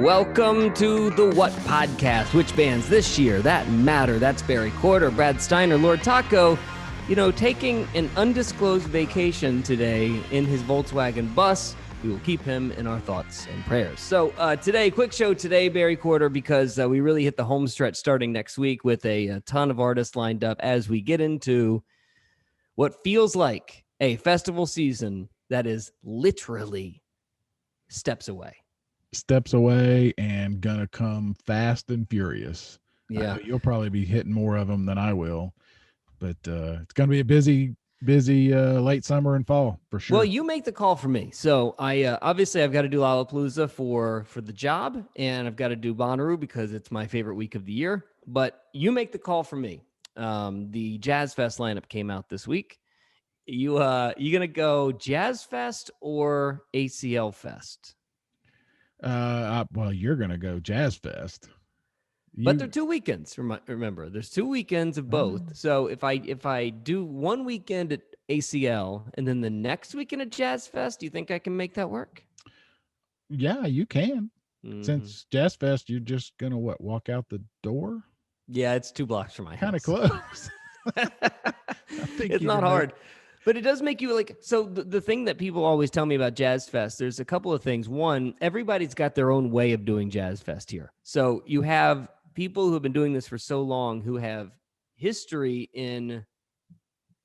Welcome to the What Podcast. Which bands this year that matter? That's Barry Corder, Brad Steiner, Lord Taco. You know, taking an undisclosed vacation today in his Volkswagen bus. We will keep him in our thoughts and prayers. So today, quick show today, Barry Corder, because we really hit the home stretch starting next week with a ton of artists lined up as we get into what feels like a festival season that is literally steps away. Steps away and gonna come fast and furious. Yeah. You'll probably be hitting more of them than I will, but it's gonna be a busy late summer and fall for sure. Well, you make the call for me. So I obviously I've got to do Lollapalooza for the job, and I've got to do Bonnaroo because it's my favorite week of the year. But you make the call for me. The JazzFest lineup came out this week. You gonna go JazzFest or ACL Fest? Well, you're gonna go JazzFest, But they're 2 weekends. Remember, there's 2 weekends of both. So if I do one weekend at ACL and then the next weekend at JazzFest, do you think I can make that work? Yeah, you can. Since JazzFest, you're just gonna walk out the door? Yeah, it's 2 blocks from my house. Kind of close. It's not hard. But it does make you like, so the thing that people always tell me about JazzFest, there's a couple of things. One, everybody's got their own way of doing JazzFest here. So you have people who have been doing this for so long who have history in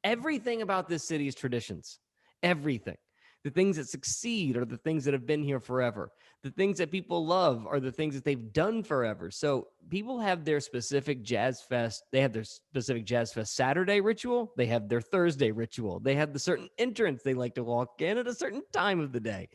everything about this city's traditions, everything. The things that succeed are the things that have been here forever. The things that people love are the things that they've done forever. So people have their specific JazzFest. They have their specific JazzFest Saturday ritual. They have their Thursday ritual. They have the certain entrance they like to walk in at a certain time of the day.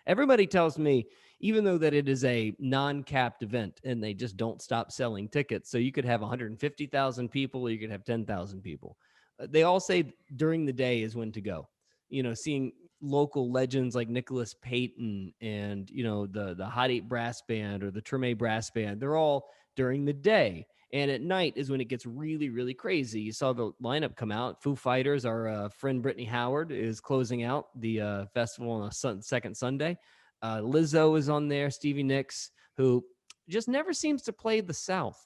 Everybody tells me, even though that it is a non-capped event and they just don't stop selling tickets, so you could have 150,000 people or you could have 10,000 people. They all say during the day is when to go. You know, seeing local legends like Nicholas Payton and, you know, the Hot 8 Brass Band or the Treme Brass Band, they're all during the day. And at night is when it gets really, really crazy. You saw the lineup come out. Foo Fighters, our friend Brittany Howard, is closing out the festival on a second Sunday. Lizzo is on there. Stevie Nicks, who just never seems to play the South.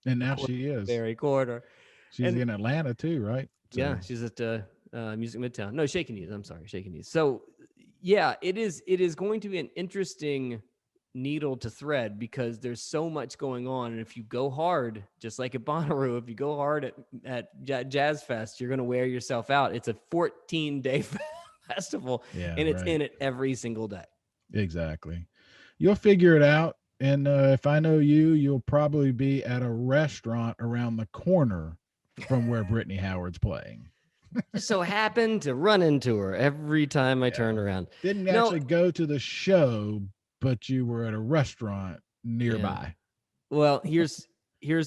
And now she is. Barry Corder. She's in Atlanta too, right? So. Yeah, she's at Music Midtown. No, Shaking Knees. I'm sorry, Shaking Knees. So, yeah, it is going to be an interesting needle to thread because there's so much going on. And if you go hard, just like at Bonnaroo, if you go hard at JazzFest, you're going to wear yourself out. It's a 14-day festival, and it's in it every single day. Exactly. You'll figure it out. And if I know you, you'll probably be at a restaurant around the corner from where Brittany Howard's playing. Just so happened to run into her every time I turn around. Didn't actually go to the show, but you were at a restaurant nearby. Yeah. Well, here's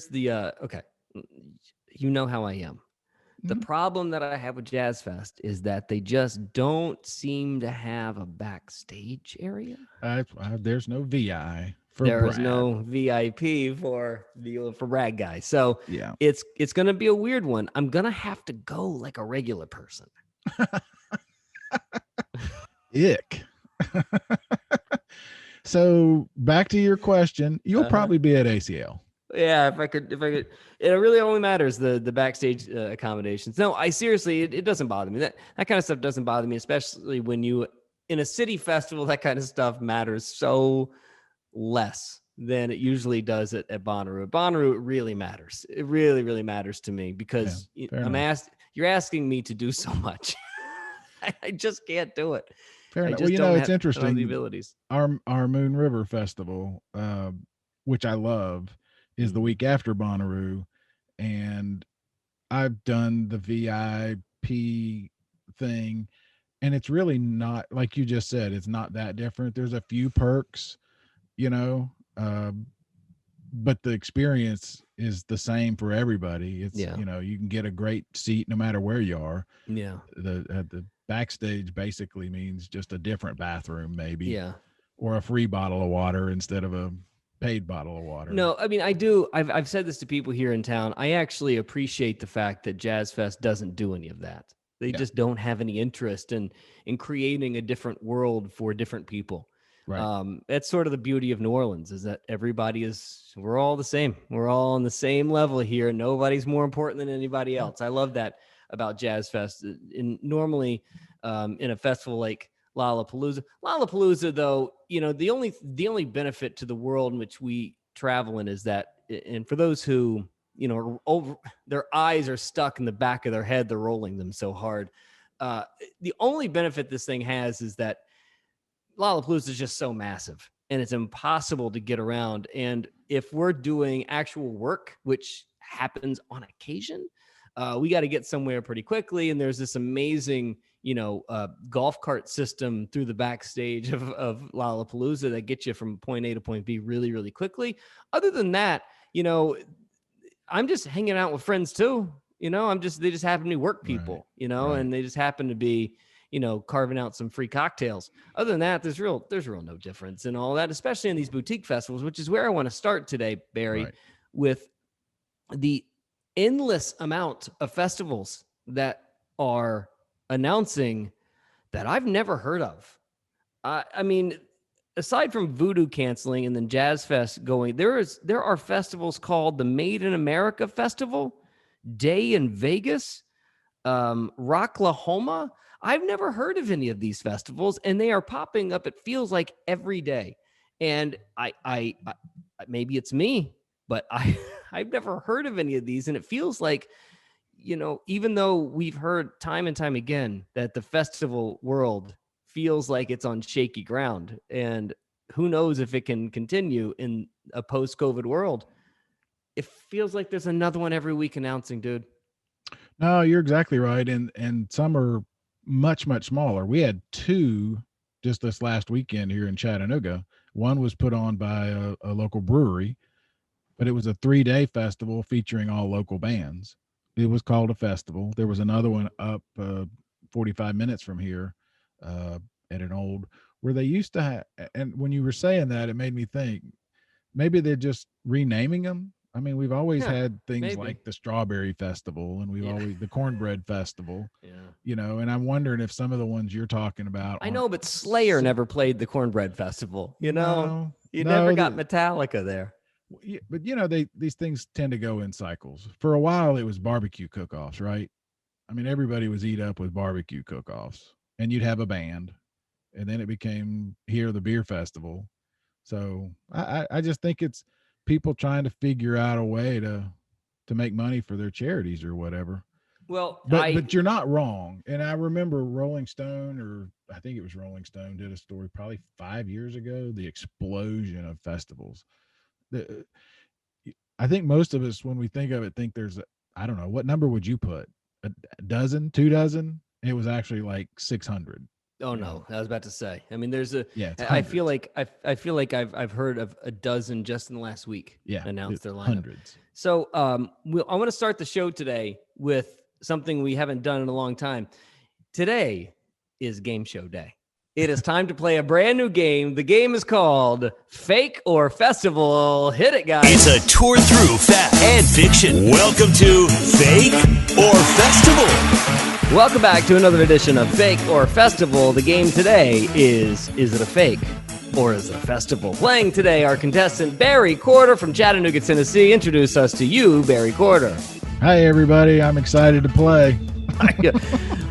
the okay. You know how I am. The problem that I have with JazzFest is that they just don't seem to have a backstage area. There's no VI. There is no VIP for Brad guy. So yeah, it's going to be a weird one. I'm going to have to go like a regular person. Ick. So back to your question, you'll probably be at ACL. Yeah, if I could, it really only matters the backstage accommodations. No, I seriously, it doesn't bother me. That kind of stuff doesn't bother me, especially when you in a city festival. That kind of stuff matters so less than it usually does at Bonnaroo. At Bonnaroo, it really matters. It really, really matters to me because you're asking me to do so much. I just can't do it. Fair enough. Well, it's interesting. The abilities. Our Moon River Festival, which I love, is the week after Bonnaroo, and I've done the VIP thing, and it's really not, like you just said, it's not that different. There's a few perks, but the experience is the same for everybody. It's, you can get a great seat no matter where you are. Yeah. The backstage basically means just a different bathroom, maybe. Yeah. Or a free bottle of water instead of a paid bottle of water. No, I mean, I do. I've said this to people here in town. I actually appreciate the fact that JazzFest doesn't do any of that. They just don't have any interest in creating a different world for different people. Right. That's sort of the beauty of New Orleans, is that we're all the same. We're all on the same level here. Nobody's more important than anybody else. I love that about JazzFest. And normally in a festival like Lollapalooza, though, the only benefit to the world in which we travel in is that, and for those who, their eyes are stuck in the back of their head, they're rolling them so hard. The only benefit this thing has is that Lollapalooza is just so massive and it's impossible to get around. And if we're doing actual work, which happens on occasion, we got to get somewhere pretty quickly. And there's this amazing, golf cart system through the backstage of Lollapalooza that gets you from point A to point B really, really quickly. Other than that, I'm just hanging out with friends too. They just happen to be work people, Right. and they just happen to be, carving out some free cocktails. Other than that, there's real no difference in all that, especially in these boutique festivals, which is where I want to start today, Barry, with the endless amount of festivals that are announcing that I've never heard of. I mean, aside from Voodoo canceling and then JazzFest going, there are festivals called the Made in America Festival, Day in Vegas, Rocklahoma. I've never heard of any of these festivals, and they are popping up, it feels like, every day. And I maybe it's me, but I've never heard of any of these. And it feels like, even though we've heard time and time again that the festival world feels like it's on shaky ground, and who knows if it can continue in a post-COVID world, it feels like there's another one every week announcing, dude. No, you're exactly right. And some are much, much smaller. We had two just this last weekend here in Chattanooga. One was put on by a local brewery, but it was a 3-day festival featuring all local bands. It was called a festival. There was another one up 45 minutes from here at an old, where they used to have, and when you were saying that, it made me think maybe they're just renaming them. I mean, we've always had things like the Strawberry Festival, and we've always the Cornbread Festival. And I'm wondering if some of the ones you're talking about. I know, but Slayer never played the Cornbread Festival. You never got Metallica there. But these things tend to go in cycles. For a while, it was barbecue cook-offs, right? I mean, everybody was eat up with barbecue cook-offs, and you'd have a band, and then it became here the beer festival. So I just think it's people trying to figure out a way to make money for their charities or whatever. Well, but you're not wrong. And I remember Rolling Stone, or I think it was Rolling Stone, did a story probably 5 years ago, the explosion of festivals. I think most of us, when we think of it, think there's, I don't know, what number would you put? A dozen, 2 dozen? It was actually like 600. Oh no, I was about to say. I mean, there's a. Yeah, I feel like I've heard of a dozen just in the last week. Announce their lineup. Hundreds. So I want to start the show today with something we haven't done in a long time. Today is game show day. It is time to play a brand new game. The game is called Fake or Festival. Hit it, guys. It's a tour through fact and fiction. Welcome to Fake or Festival. Welcome back to another edition of Fake or Festival. The game today is it a fake or is it a festival? Playing today, our contestant, Barry Corder from Chattanooga, Tennessee. Introduce us to you, Barry Corder. Hi, everybody. I'm excited to play.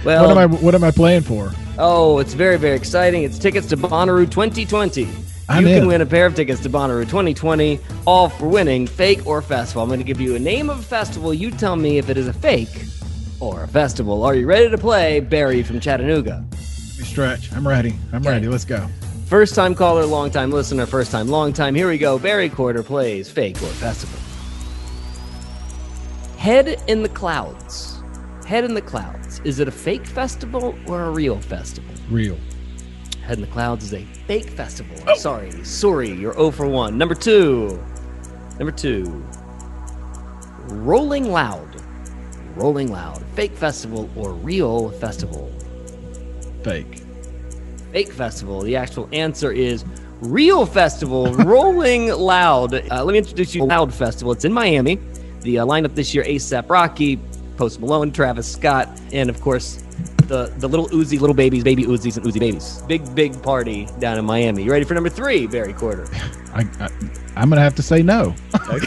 Well, what am I playing for? Oh, it's very, very exciting. It's tickets to Bonnaroo 2020. You can win a pair of tickets to Bonnaroo 2020, all for winning Fake or Festival. I'm going to give you a name of a festival. You tell me if it is a fake or a festival. Are you ready to play, Barry from Chattanooga? Let me stretch. I'm ready. Ready. Let's go. First time caller, long time listener, first time, long time. Here we go. Barry Corder plays Fake or Festival. Head in the Clouds. Head in the Clouds. Is it a fake festival or a real festival? Real. Head in the Clouds is a fake festival. Oh. Sorry, you're 0 for 1. Number two. Rolling Loud. Rolling Loud. Fake festival or real festival? Fake. Fake festival. The actual answer is real festival. Rolling Loud. Let me introduce you to Loud Festival. It's in Miami. The lineup this year: A$AP Rocky, Post Malone, Travis Scott, and of course the little Uzi, little babies, baby Uzis and Uzi babies. Big party down in Miami. You ready for number 3, Barry Quarter? I'm gonna have to say no. Okay.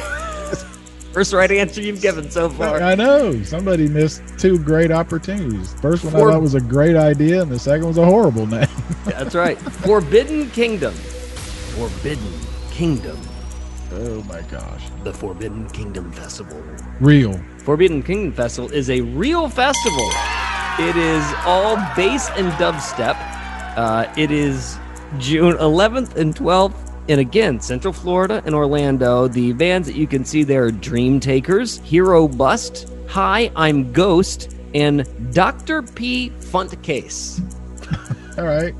First right answer you've given so far. I know. Somebody missed 2 great opportunities. First one I thought was a great idea, and the second was a horrible name. That's right. Forbidden Kingdom. Forbidden Kingdom. Oh my gosh. The Forbidden Kingdom Festival. Real. Forbidden Kingdom Festival is a real festival. It is all bass and dubstep. It is June 11th and 12th. And again, Central Florida and Orlando. The bands that you can see there are Dream Takers, Hero Bust, Hi, I'm Ghost, and Dr. P. Funtcase. All right.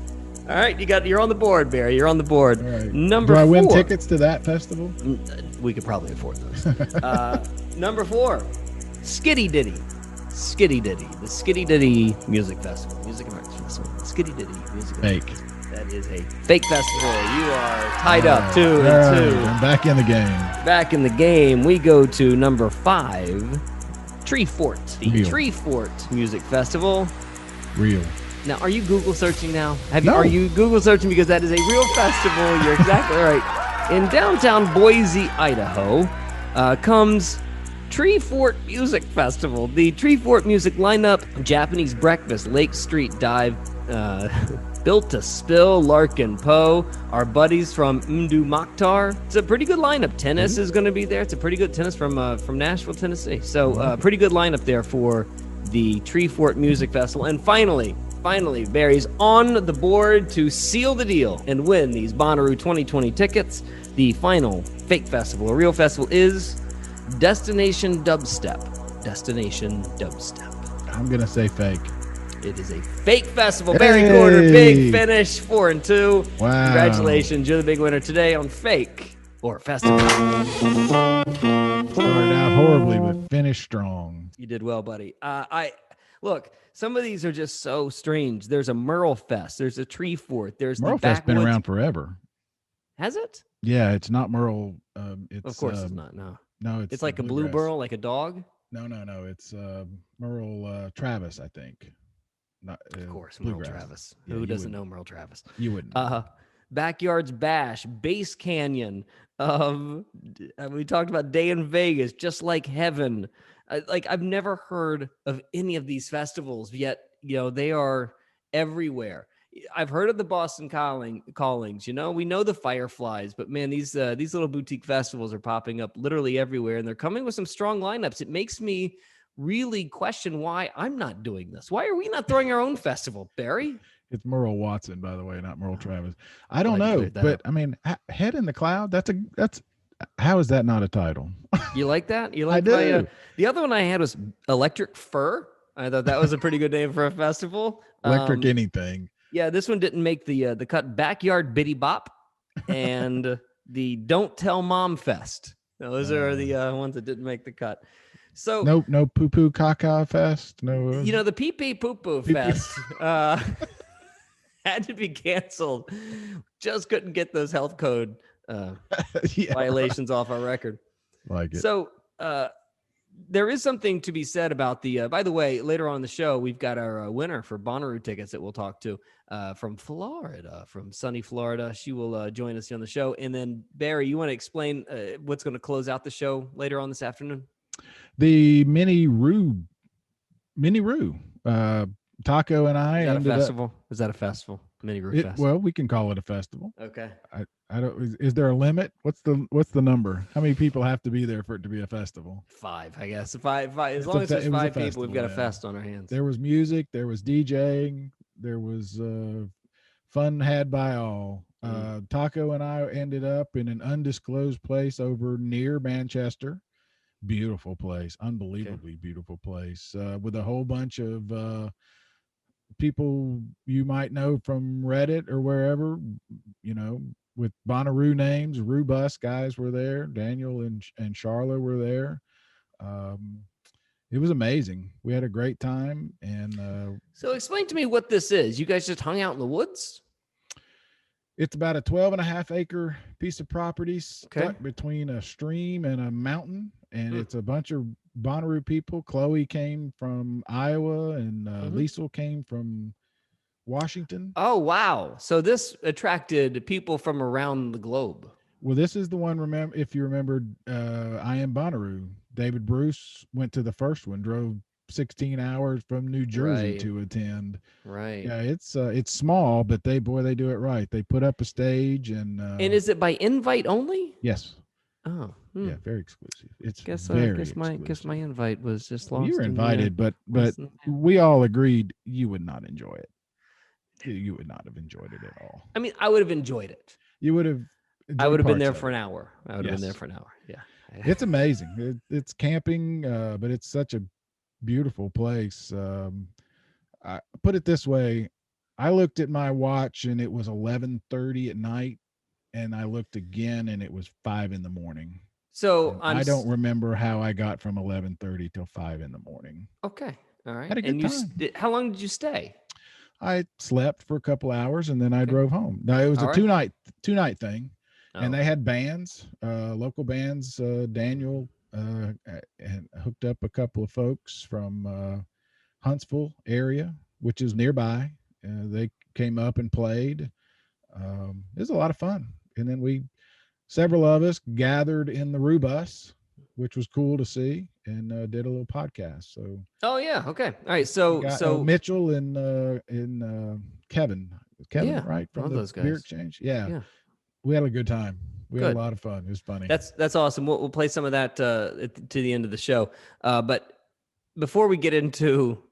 All right, you're on the board, Barry. You're on the board. All right. Number Do I 4. win tickets to that festival? We could probably afford those. Number 4, Skitty Ditty. Skitty Ditty. The Skitty Ditty Music Festival. Music and Arts Festival. Skitty Ditty Music and Fake. That is a fake festival. You are tied up 2 and 2. I'm back in the game. Back in the game. We go to number 5, Tree Fort. The Real. Tree Fort Music Festival. Real. Now, are you Google searching now? No. Are you Google searching because that is a real festival? You're exactly right. In downtown Boise, Idaho, comes Tree Fort Music Festival. The Tree Fort music lineup: Japanese Breakfast, Lake Street Dive, Built to Spill, Larkin Poe, our buddies from Mdu Mokhtar. It's a pretty good lineup. Tennis is going to be there. It's a pretty good tennis from Nashville, Tennessee. So pretty good lineup there for the Tree Fort Music Festival. And finally, Barry's on the board to seal the deal and win these Bonnaroo 2020 tickets. The final fake festival, a real festival, is Destination Dubstep. Destination Dubstep. I'm going to say fake. It is a fake festival. Barry Quarter, big finish, 4 and 2. Wow. Congratulations. You're the big winner today on Fake or Festival. Started out horribly, but finished strong. You did well, buddy. Look, some of these are just so strange. There's a Merle Fest. There's a Tree Fort. There's Merle the Fest's been Backwoods. around forever. Has it? Yeah, it's not Merle. It's, Of course it's not. No. No, It's like a blue bluegrass. Merle, like a dog. No. It's Merle Travis, I think. Not, Of course, Merle bluegrass. Travis. Yeah, Who you doesn't wouldn't. know Merle Travis? You wouldn't. Backyards Bash, Bass Canyon. We talked about Day in Vegas, Just Like Heaven. I've never heard of any of these festivals, yet they are everywhere. I've heard of the Boston Callings. We know the Fireflies, but man, these little boutique festivals are popping up literally everywhere, and they're coming with some strong lineups. It makes me really question why I'm not doing this. Why are we not throwing our own festival, Barry? It's Merle Watson, by the way, not Merle Travis. I don't know, but I mean, Head in the Cloud. That's how is that not a title? You like that? You like? I do. The other one I had was Electric Fur. I thought that was a pretty good name for a festival. Electric anything. Yeah, this one didn't make the cut. Backyard Biddy Bop and the Don't Tell Mom Fest. Those are the ones that didn't make the cut. So no poo poo caca fest. No, the pee pee poo poo fest had to be canceled. Just couldn't get those health code violations off our record. Like it. So there is something to be said about the. By the way, later on in the show, we've got our winner for Bonnaroo tickets that we'll talk to from Florida, from sunny Florida. She will join us on the show. And then Barry, you want to explain what's going to close out the show later on this afternoon? The Mini Roo, Taco and I ended up. Is that a festival? Mini Roo Fest. Well, we can call it a festival. Okay. I don't. Is there a limit? What's the number? How many people have to be there for it to be a festival? 5, I guess. Five. As long as there's 5 people, we've got a fest on our hands. There was music. There was DJing. There was fun had by all. Taco and I ended up in an undisclosed place over near Manchester. Beautiful place, unbelievably beautiful place, with a whole bunch of people you might know from Reddit or wherever, with Bonnaroo names. Roo Bus guys were there. Daniel and Sharla were there. It was amazing. We had a great time. And so explain to me what this is. You guys just hung out in the woods? It's about a 12.5 acre piece of property stuck between a stream and a mountain. And it's a bunch of Bonnaroo people. Chloe came from Iowa, and Liesel came from Washington. Oh, wow. So this attracted people from around the globe. Well, this is the one. Remember, if you remembered, I Am Bonnaroo. David Bruce went to the first one, drove 16 hours from New Jersey Right. to attend. Right. Yeah, it's small, but they do it right. They put up a stage, and is it by invite only? yes, Oh, yeah, very exclusive. It's guess exclusive. my invite was just lost. You were in invited, the, but we all agreed you would not enjoy it. You would not have enjoyed it at all. I mean, I would have enjoyed it. You would have. I would have been there parts for of an it. hour. I would have been there for an hour. Yeah. It's amazing. It's camping, but it's such a beautiful place. I put it this way: I looked at my watch and it was 11:30 at night, and I looked again and it was 5 a.m. So I don't remember how I got from 11:30 till 5 a.m. Okay. All right. Had a good time. How long did you stay? I slept for a couple hours and then I drove home. Now it was a two night thing, and they had bands, local bands. Daniel and hooked up a couple of folks from Huntsville area, which is nearby. They came up and played. It was a lot of fun, and then several of us gathered in the Roo bus, which was cool to see, and did a little podcast. So. Oh yeah. Okay. All right. So Mitchell and Kevin, yeah, right, from those the Beer guys. Exchange. Yeah, we had a good time. We had a lot of fun. It was funny. That's awesome. We'll play some of that to the end of the show. But before we get into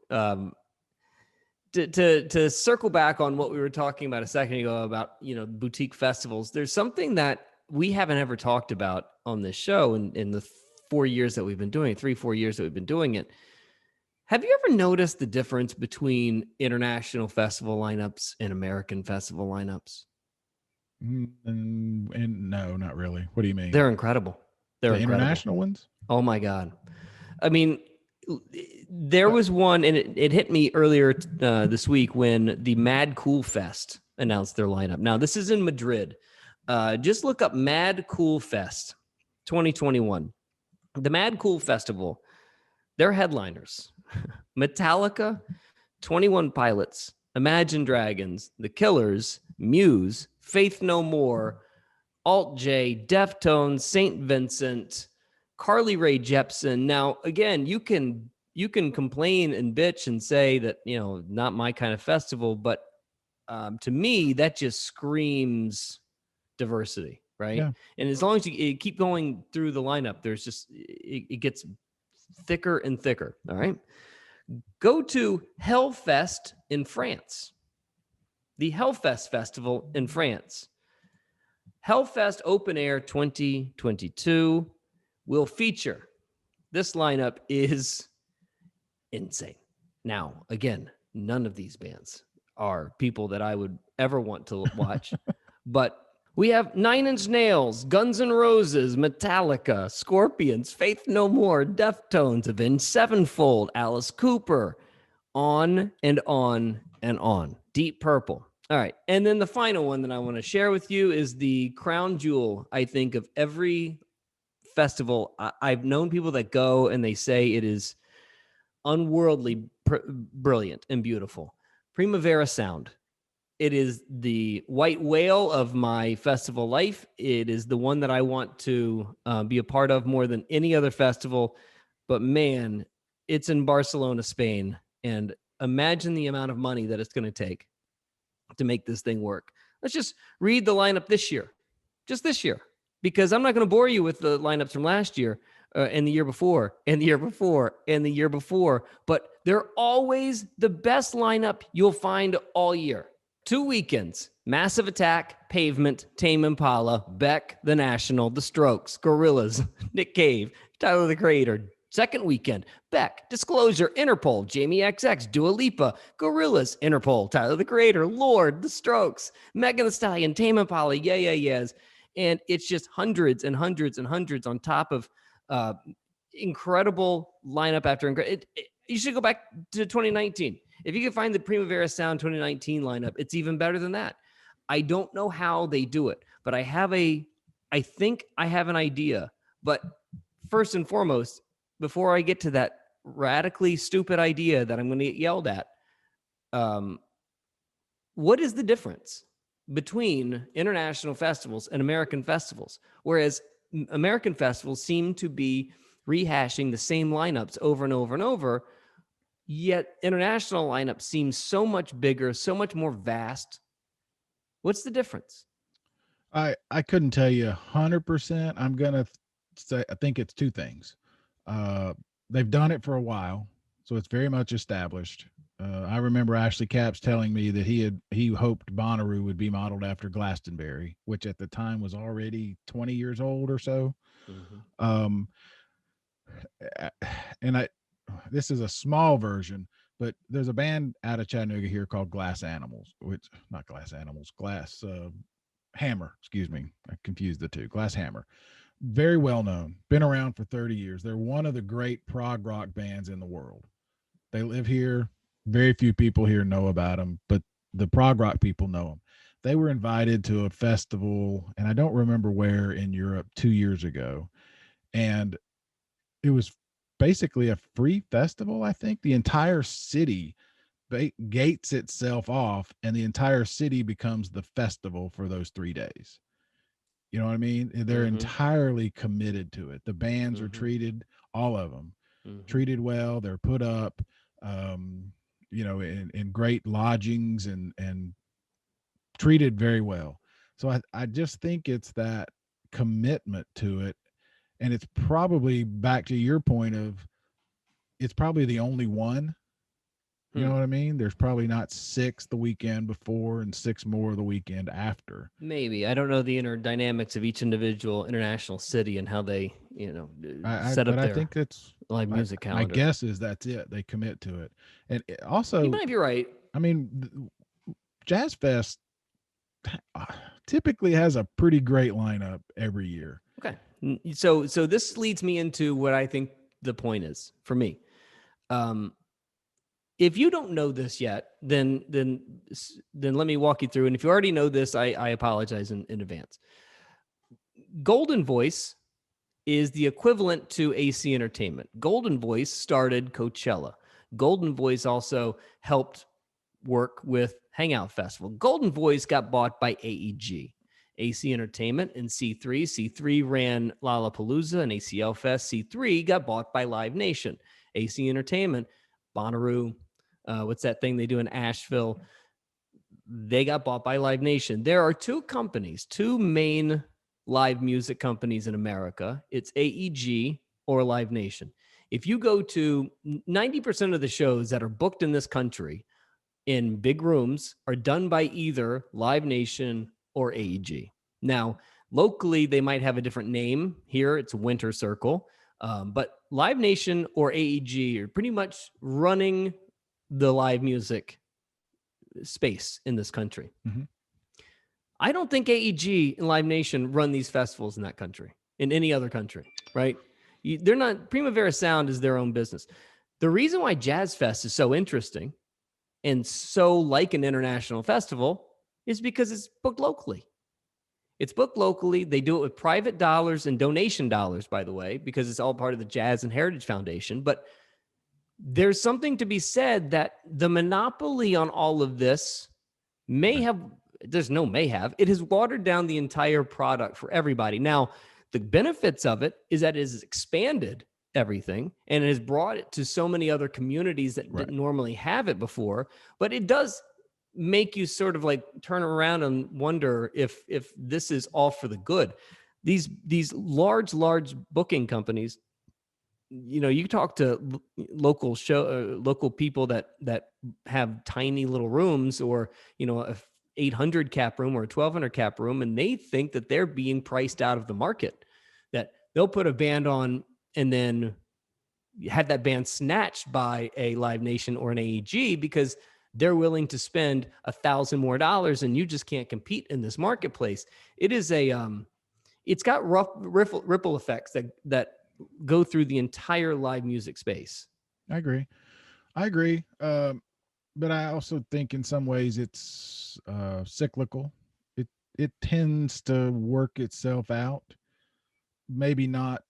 to circle back on what we were talking about a second ago about boutique festivals, there's something that we haven't ever talked about on this show in the 4 years that we've been doing it, 3-4 years that we've been doing it. Have you ever noticed the difference between international festival lineups and American festival lineups? And no, not really. What do you mean? They're incredible. They're the international ones. Oh my God. I mean, there was one, and it hit me earlier this week when the Mad Cool Fest announced their lineup. Now, this is in Madrid. Just look up Mad Cool Fest 2021. The Mad Cool Festival, their headliners, Metallica, 21 Pilots, Imagine Dragons, The Killers, Muse, Faith No More, Alt J, Deftones, St. Vincent, Carly Rae Jepsen. Now, again, you can complain and bitch and say that, not my kind of festival, but to me, that just screams diversity, right? Yeah. And as long as you keep going through the lineup, there's just, it gets thicker and thicker, all right? Go to Hellfest in France. The Hellfest Festival in France. Hellfest Open Air 2022 will feature, this lineup is insane. Now, again, none of these bands are people that I would ever want to watch, but we have 9 Inch Nails, Guns N' Roses, Metallica, Scorpions, Faith No More, Deftones, Avenged Sevenfold, Alice Cooper, on and on and on. Deep Purple. All right. And then the final one that I want to share with you is the crown jewel, I think, of every festival. I've known people that go and they say it is unworldly brilliant and beautiful. Primavera Sound. It is the white whale of my festival life. It is the one that I want to be a part of more than any other festival. But man, it's in Barcelona, Spain. And imagine the amount of money that it's going to take to make this thing work. Let's just read the lineup this year. Just this year. Because I'm not going to bore you with the lineups from last year and the year before and the year before and the year before. But they're always the best lineup you'll find all year. 2 weekends, Massive Attack, Pavement, Tame Impala, Beck, The National, The Strokes, Gorillaz, Nick Cave, Tyler the Creator. Second weekend, Beck, Disclosure, Interpol, Jamie XX, Dua Lipa, Gorillaz, Interpol, Tyler the Creator, Lord, The Strokes, Megan Thee Stallion, Tame Impala, Yeah Yeah Yeahs. And it's just hundreds and hundreds and hundreds on top of incredible lineup after incredible. You should go back to 2019. If you can find the Primavera Sound 2019 lineup, it's even better than that. I don't know how they do it, but I think I have an idea. But first and foremost, before I get to that radically stupid idea that I'm going to get yelled at, what is the difference between international festivals and American festivals? Whereas American festivals seem to be rehashing the same lineups over and over and over, yet international lineups seem so much bigger, so much more vast. What's the difference? I couldn't tell you 100%. I'm gonna say I think it's two things. Uh, they've done it for a while, so it's very much established. I remember Ashley Capps telling me that he hoped Bonnaroo would be modeled after Glastonbury, which at the time was already 20 years old or so. Mm-hmm. And I this is a small version, but there's a band out of Chattanooga here called Glass Animals, which not Glass Animals, Glass Hammer, excuse me. I confused the two. Glass Hammer. Very well known, been around for 30 years. They're one of the great prog rock bands in the world. They live here. Very few people here know about them, but the prog rock people know them. They were invited to a festival, and I don't remember where in Europe 2 years ago. And it was basically a free festival. I think the entire city gates itself off, and the entire city becomes the festival for those 3 days. You know what I mean? They're Mm-hmm. entirely committed to it. The bands are treated, all of them, treated well. They're put up, in great lodgings and treated very well. So I just think it's that commitment to it. And it's probably back to your point of it's probably the only one. You know what I mean? There's probably not 6 the weekend before and 6 more the weekend after. Maybe. I don't know the inner dynamics of each individual international city and how they, set up I their think that's live music my calendar. guess is that's it. They commit to it. And also, You might be right. I mean, Jazz Fest typically has a pretty great lineup every year. Okay. So this leads me into what I think the point is for me. If you don't know this yet, then let me walk you through. And if you already know this, I apologize in advance. Golden Voice is the equivalent to AC Entertainment. Golden Voice started Coachella. Golden Voice also helped work with Hangout Festival. Golden Voice got bought by AEG. AC Entertainment and C3. C3 ran Lollapalooza and ACL Fest. C3 got bought by Live Nation. AC Entertainment, Bonnaroo, what's that thing they do in Asheville? They got bought by Live Nation. There are two main live music companies in America. It's AEG or Live Nation. If you go to 90% of the shows that are booked in this country in big rooms are done by either Live Nation or AEG. Now, locally, they might have a different name. Here, it's Winter Circle. But Live Nation or AEG are pretty much running the live music space in this country. Mm-hmm. I don't think AEG and Live Nation run these festivals in that country, in any other country, right? They're not, Primavera Sound is their own business. The reason why JazzFest is so interesting and so like an international festival is because it's booked locally. It's booked locally. They do it with private dollars and donation dollars, by the way, because it's all part of the Jazz and Heritage Foundation. But there's something to be said that the monopoly on all of this it has watered down the entire product for everybody. Now, the benefits of it is that it has expanded everything and it has brought it to so many other communities that didn't normally have it before. But it does make you sort of like turn around and wonder if this is all for the good. These large booking companies, you talk to local people that have tiny little rooms or, a 800 cap room or a 1200 cap room, and they think that they're being priced out of the market, that they'll put a band on and then have that band snatched by a Live Nation or an AEG because they're willing to spend $1,000 more and you just can't compete in this marketplace. It is it's got ripple effects that go through the entire live music space. I agree. But I also think in some ways it's cyclical. It tends to work itself out. Maybe not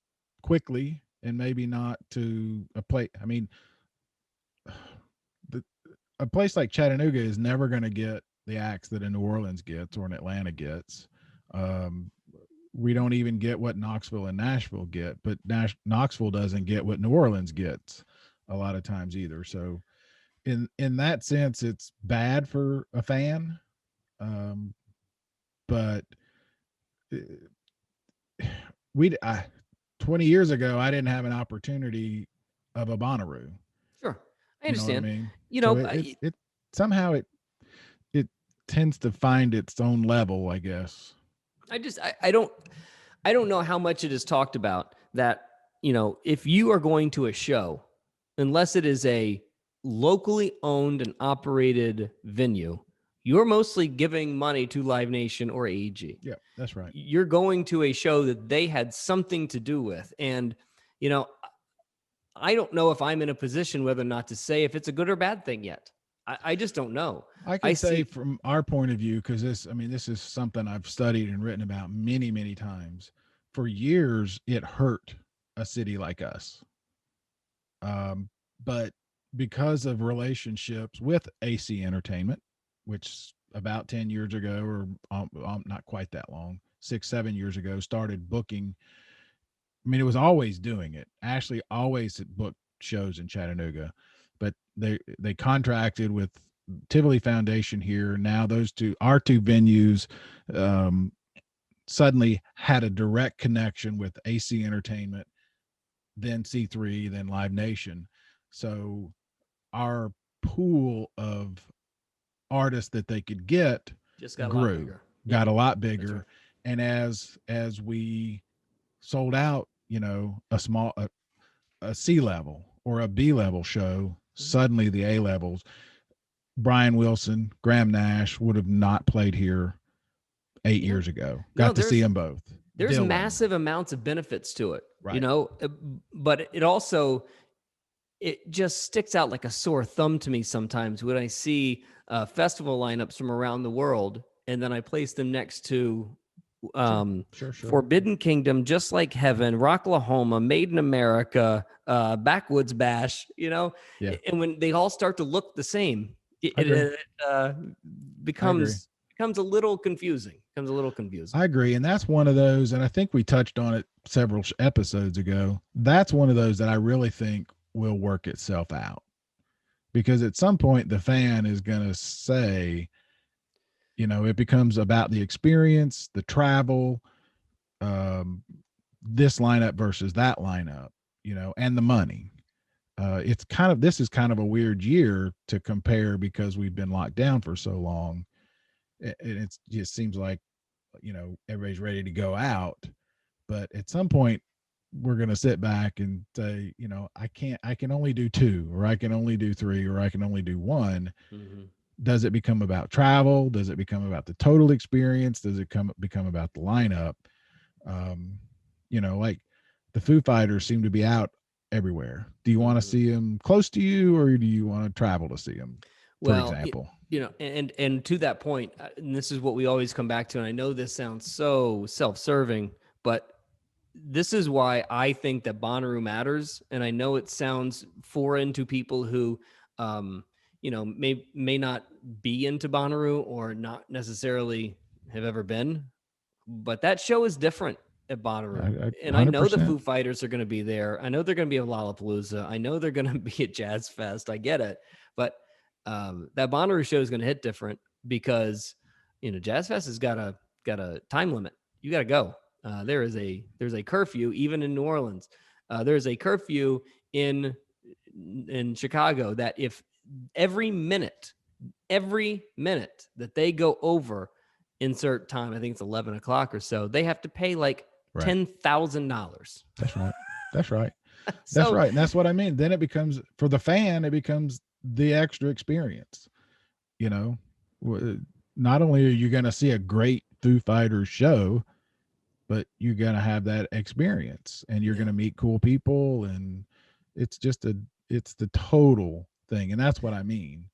quickly, and maybe not to a place. I mean, the, a place like Chattanooga is never going to get the acts that a New Orleans gets or an Atlanta gets. Um, we don't even get what Knoxville and Nashville get, but Knoxville doesn't get what New Orleans gets a lot of times either. So in that sense, it's bad for a fan. But we 20 years ago, I didn't have an opportunity of a Bonnaroo. Sure, I You know what I understand. mean? You So know, it somehow it tends to find its own level, I guess. I don't know how much it is talked about that, if you are going to a show, unless it is a locally owned and operated venue, you're mostly giving money to Live Nation or AEG. Yeah, that's right. You're going to a show that they had something to do with. And, I don't know if I'm in a position whether or not to say if it's a good or bad thing yet. I just don't know. I can say from our point of view, because this is something I've studied and written about many, many times. For years, it hurt a city like us. But because of relationships with AC Entertainment, which about 10 years ago, or not quite that long, 6-7 years ago, started booking. I mean, it was always doing it. Ashley always booked shows in Chattanooga, but they contracted with Tivoli Foundation here. Now our two venues, suddenly had a direct connection with AC Entertainment, then C3, then Live Nation. So our pool of artists that they could get just got grew, a lot bigger. got a lot bigger. Right. And as we sold out, a C level or a B level show, suddenly the A levels, Brian Wilson, Graham Nash would have not played here 8 years ago. Got to see them both. There's massive amounts of benefits to it, right. But it just sticks out like a sore thumb to me sometimes when I see festival lineups from around the world, and then I place them next to Sure. Forbidden Kingdom, Just Like Heaven, Rocklahoma, Made in America, Backwoods Bash, Yeah. And when they all start to look the same, it becomes a little confusing. I agree. And that's one of those, and I think we touched on it several episodes ago. That's one of those that I really think will work itself out, because at some point the fan is going to say, it becomes about the experience, the travel, this lineup versus that lineup, and the money. This is kind of a weird year to compare because we've been locked down for so long. And it just seems like, everybody's ready to go out. But at some point, we're going to sit back and say, I can only do 2, or I can only do 3, or I can only do 1. Mm-hmm. Does it become about travel? Does it become about the total experience? Does it become about the lineup? Like the Foo Fighters seem to be out everywhere. Do you want to see them close to you, or do you want to travel to see them, for example? And to that point, and this is what we always come back to, and I know this sounds so self-serving, but this is why I think that Bonnaroo matters. And I know it sounds foreign to people who, may not be into Bonnaroo or not necessarily have ever been, but that show is different at Bonnaroo. And I know the Foo Fighters are going to be there. I know they're going to be at Lollapalooza. I know they're going to be at JazzFest. I get it. But that Bonnaroo show is going to hit different because, JazzFest has got a time limit. You got to go. There's a curfew even in New Orleans. There's a curfew in Chicago that if every minute that they go over insert time, I think it's 11 o'clock or so, they have to pay like $10,000. That's right. That's right. And that's what I mean. Then it becomes, for the fan, it becomes the extra experience. Not only are you going to see a great Foo Fighters show, but you're going to have that experience, and you're going to meet cool people, and it's the total thing. And that's what I mean.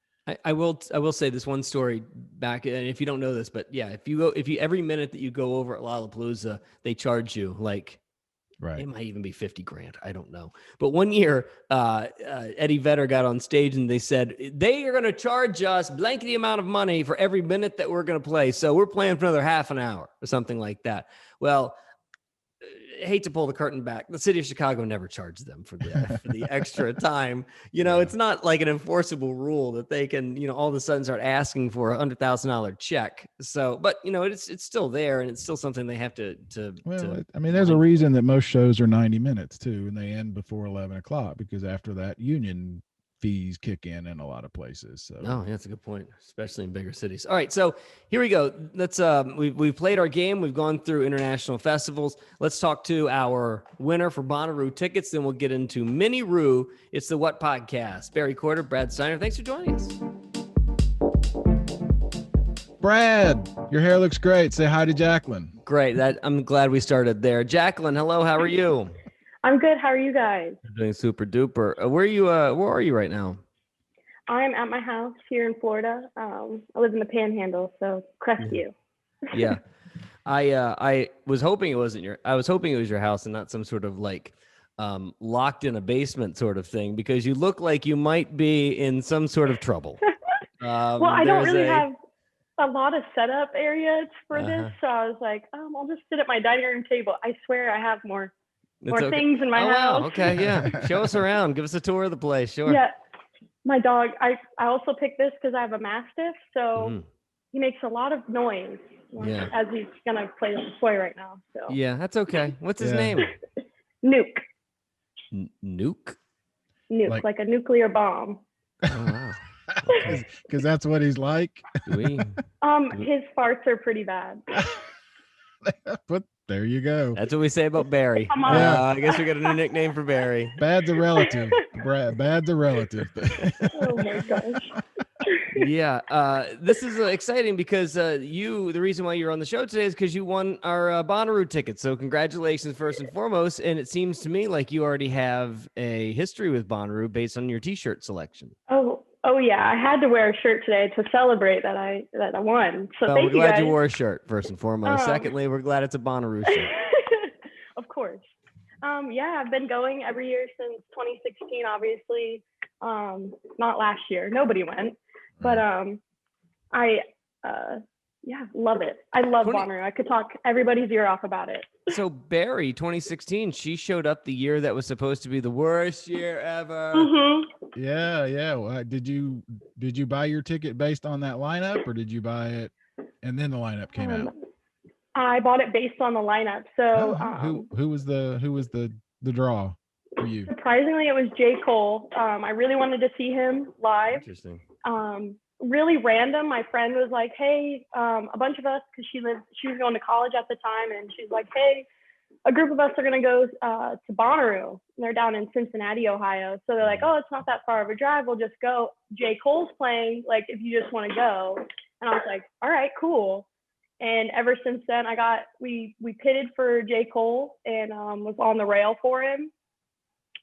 I will say this one story back, and if you don't know this, but yeah, if you every minute that you go over at Lollapalooza, they charge you like Right. It might even be 50 grand. I don't know. But one year, Eddie Vedder got on stage and they said, they are going to charge us blankety amount of money for every minute that we're going to play. So we're playing for another half an hour or something like that. Well, I hate to pull the curtain back. The city of Chicago never charged them for the extra time. It's not like an enforceable rule that they can, all of a sudden start asking for $100,000 check. So, but it's still there, and it's still something they have to. There's a reason that most shows are 90 minutes too, and they end before 11 o'clock because after that, union fees kick in a lot of places. So yeah, that's a good point, especially in bigger cities. All right, so here we go. Let's we've played our game. We've gone through international festivals. Let's talk to our winner for Bonnaroo tickets. Then we'll get into Mini Roo. It's the What Podcast. Barry Corder, Brad Steiner. Thanks for joining us. Brad, your hair looks great. Say hi to Jaclyn. Great. I'm glad we started there. Jaclyn, hello. How are you? I'm good. How are you guys? You're doing super duper. Where are you right now? I'm at my house here in Florida. I live in the Panhandle, so Crestview. Yeah. I was hoping it wasn't I was hoping it was your house and not some sort of like locked in a basement sort of thing, because you look like you might be in some sort of trouble. Well, I don't really have a lot of setup areas for this, so I was like, I'll just sit at my dining room table. I swear I have more things in my house. Wow. Okay, yeah. Show us around. Give us a tour of the place. Sure. Yeah. My dog, I also picked this because I have a Mastiff, so he makes a lot of noise as he's going to play the toy right now. So. Yeah, that's okay. What's his name? Nuke. Nuke? Nuke, like a nuclear bomb. Oh, wow. Because that's what he's like. His farts are pretty bad. But there you go. That's what we say about Barry. I guess we got a new nickname for Barry. Bad's a relative. Bad's a relative. Oh my gosh. Yeah, this is exciting because the reason why you're on the show today is because you won our Bonnaroo tickets. So congratulations first and foremost. And it seems to me like you already have a history with Bonnaroo based on your T-shirt selection. Oh yeah, I had to wear a shirt today to celebrate that I won. So well, thank you guys. We're glad you wore a shirt first and foremost. Secondly, we're glad it's a Bonnaroo shirt. Of course. Yeah, I've been going every year since 2016. Obviously, not last year. Nobody went, but I love it. I love Bonnaroo. I could talk everybody's ear off about it. So Barry, 2016, she showed up the year that was supposed to be the worst year ever. Mm-hmm. Yeah. Well, did you buy your ticket based on that lineup, or did you buy it and then the lineup came out? I bought it based on the lineup. So who was the draw for you? Surprisingly, it was J. Cole. I really wanted to see him live. Interesting. Really random. My friend was like, hey, a bunch of us, because she was going to college at the time, and she's like, hey, a group of us are going to go to Bonnaroo. And they're down in Cincinnati, Ohio. So they're like, oh, it's not that far of a drive. We'll just go. J. Cole's playing, like, if you just want to go. And I was like, all right, cool. And ever since then, we pitted for J. Cole and was on the rail for him.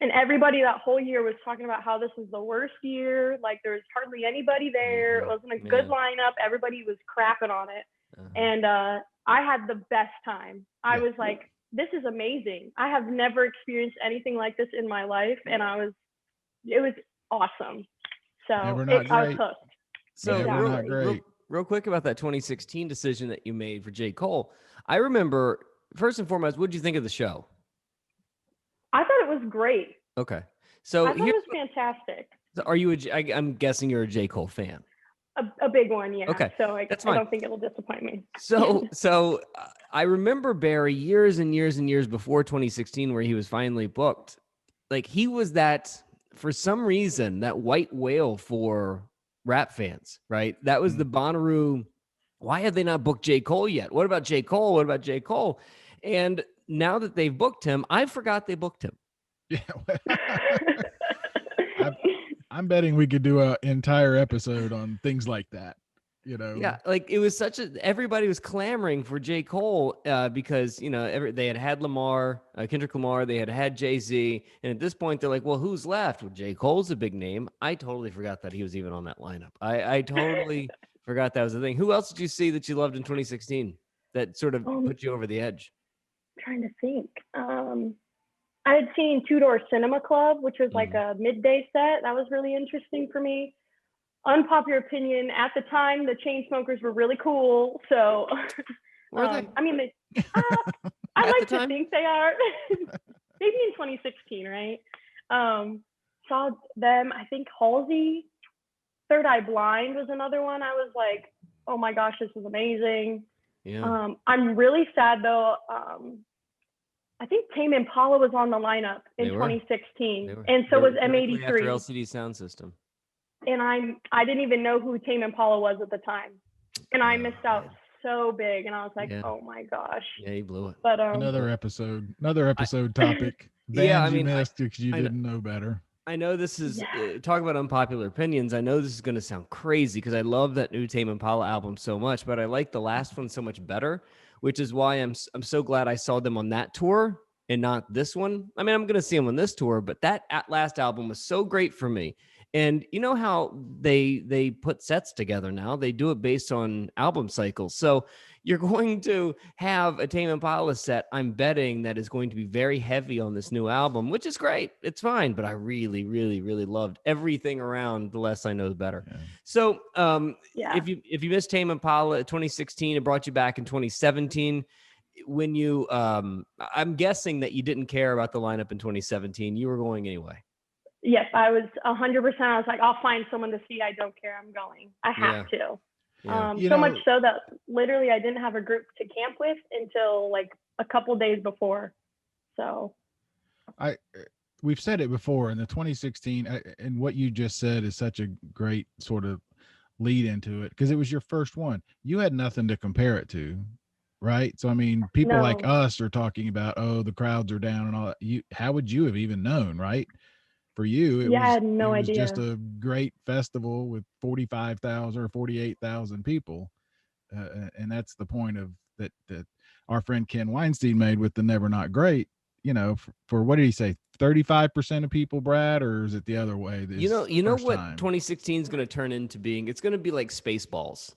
And everybody that whole year was talking about how this was the worst year. Like, there was hardly anybody there. It wasn't a good lineup. Everybody was crapping on it. And I had the best time. I was like, this is amazing. I have never experienced anything like this in my life. And it was awesome. So I was hooked. So real quick about that 2016 decision that you made for J. Cole. I remember, first and foremost, what did you think of the show? I thought it was great. Okay. So I thought it was fantastic. So are you I'm guessing you're a J. Cole fan. A big one, yeah. Okay. So I That's fine. don't think it'll disappoint me. So I remember Barry years and years and years before 2016 where he was finally booked. Like, he was that, for some reason, that white whale for rap fans, right? That was the Bonnaroo. Why have they not booked J. Cole yet? What about J. Cole? What about J. Cole? And now that they've booked him, I forgot they booked him. Yeah. I'm betting we could do an entire episode on things like that. Yeah, like, it was everybody was clamoring for J. Cole because, they had Lamar, Kendrick Lamar, they had Jay-Z. And at this point, they're like, well, who's left? Well, J. Cole's a big name. I totally forgot that he was even on that lineup. I totally forgot that was the thing. Who else did you see that you loved in 2016 that sort of put you over the edge? I'm trying to think. I had seen Two Door Cinema Club, which was like a midday set. That was really interesting for me. Unpopular opinion, at the time, the Chainsmokers were really cool. So, Were they? I mean, I like to think they are. Maybe in 2016, right? Saw them. I think Halsey, Third Eye Blind was another one. I was like, oh my gosh, this is amazing. Yeah. I'm really sad though. I think Tame Impala was on the lineup in 2016, and so was M83 after LCD Sound System. And I didn't even know who Tame Impala was at the time, and I missed out so big. And I was like, oh my gosh. Yeah, you blew it. But another episode topic. Yeah, you missed because you didn't know better. I know this is talk about unpopular opinions. I know this is going to sound crazy because I love that new Tame Impala album so much, but I like the last one so much better, which is why I'm so glad I saw them on that tour and not this one. I mean, I'm going to see them on this tour, but that last album was so great for me. And you know how they put sets together now? They do it based on album cycles. So you're going to have a Tame Impala set, I'm betting, that is going to be very heavy on this new album, which is great. It's fine. But I really, really, really loved everything around The Less I Know, the Better. Yeah. So if you missed Tame Impala 2016, it brought you back in 2017. When you, I'm guessing that you didn't care about the lineup in 2017. You were going anyway. Yes, I was 100%. I was like, I'll find someone to see. I don't care. I'm going. I have to. Yeah. Much so that literally I didn't have a group to camp with until like a couple days before. So we've said it before in the 2016, and what you just said is such a great sort of lead into it because it was your first one. You had nothing to compare it to, right? So I mean, people like us are talking about, oh, the crowds are down and all that. How would you have even known, right? For you, it I had no idea. Just a great festival with 45,000 or 48,000 people, and that's the point of that our friend Ken Weinstein made with the Never Not Great. You know, for what did he say? 35% of people, Brad, or is it the other way? You know what 2016 is going to turn into being? It's going to be like Spaceballs.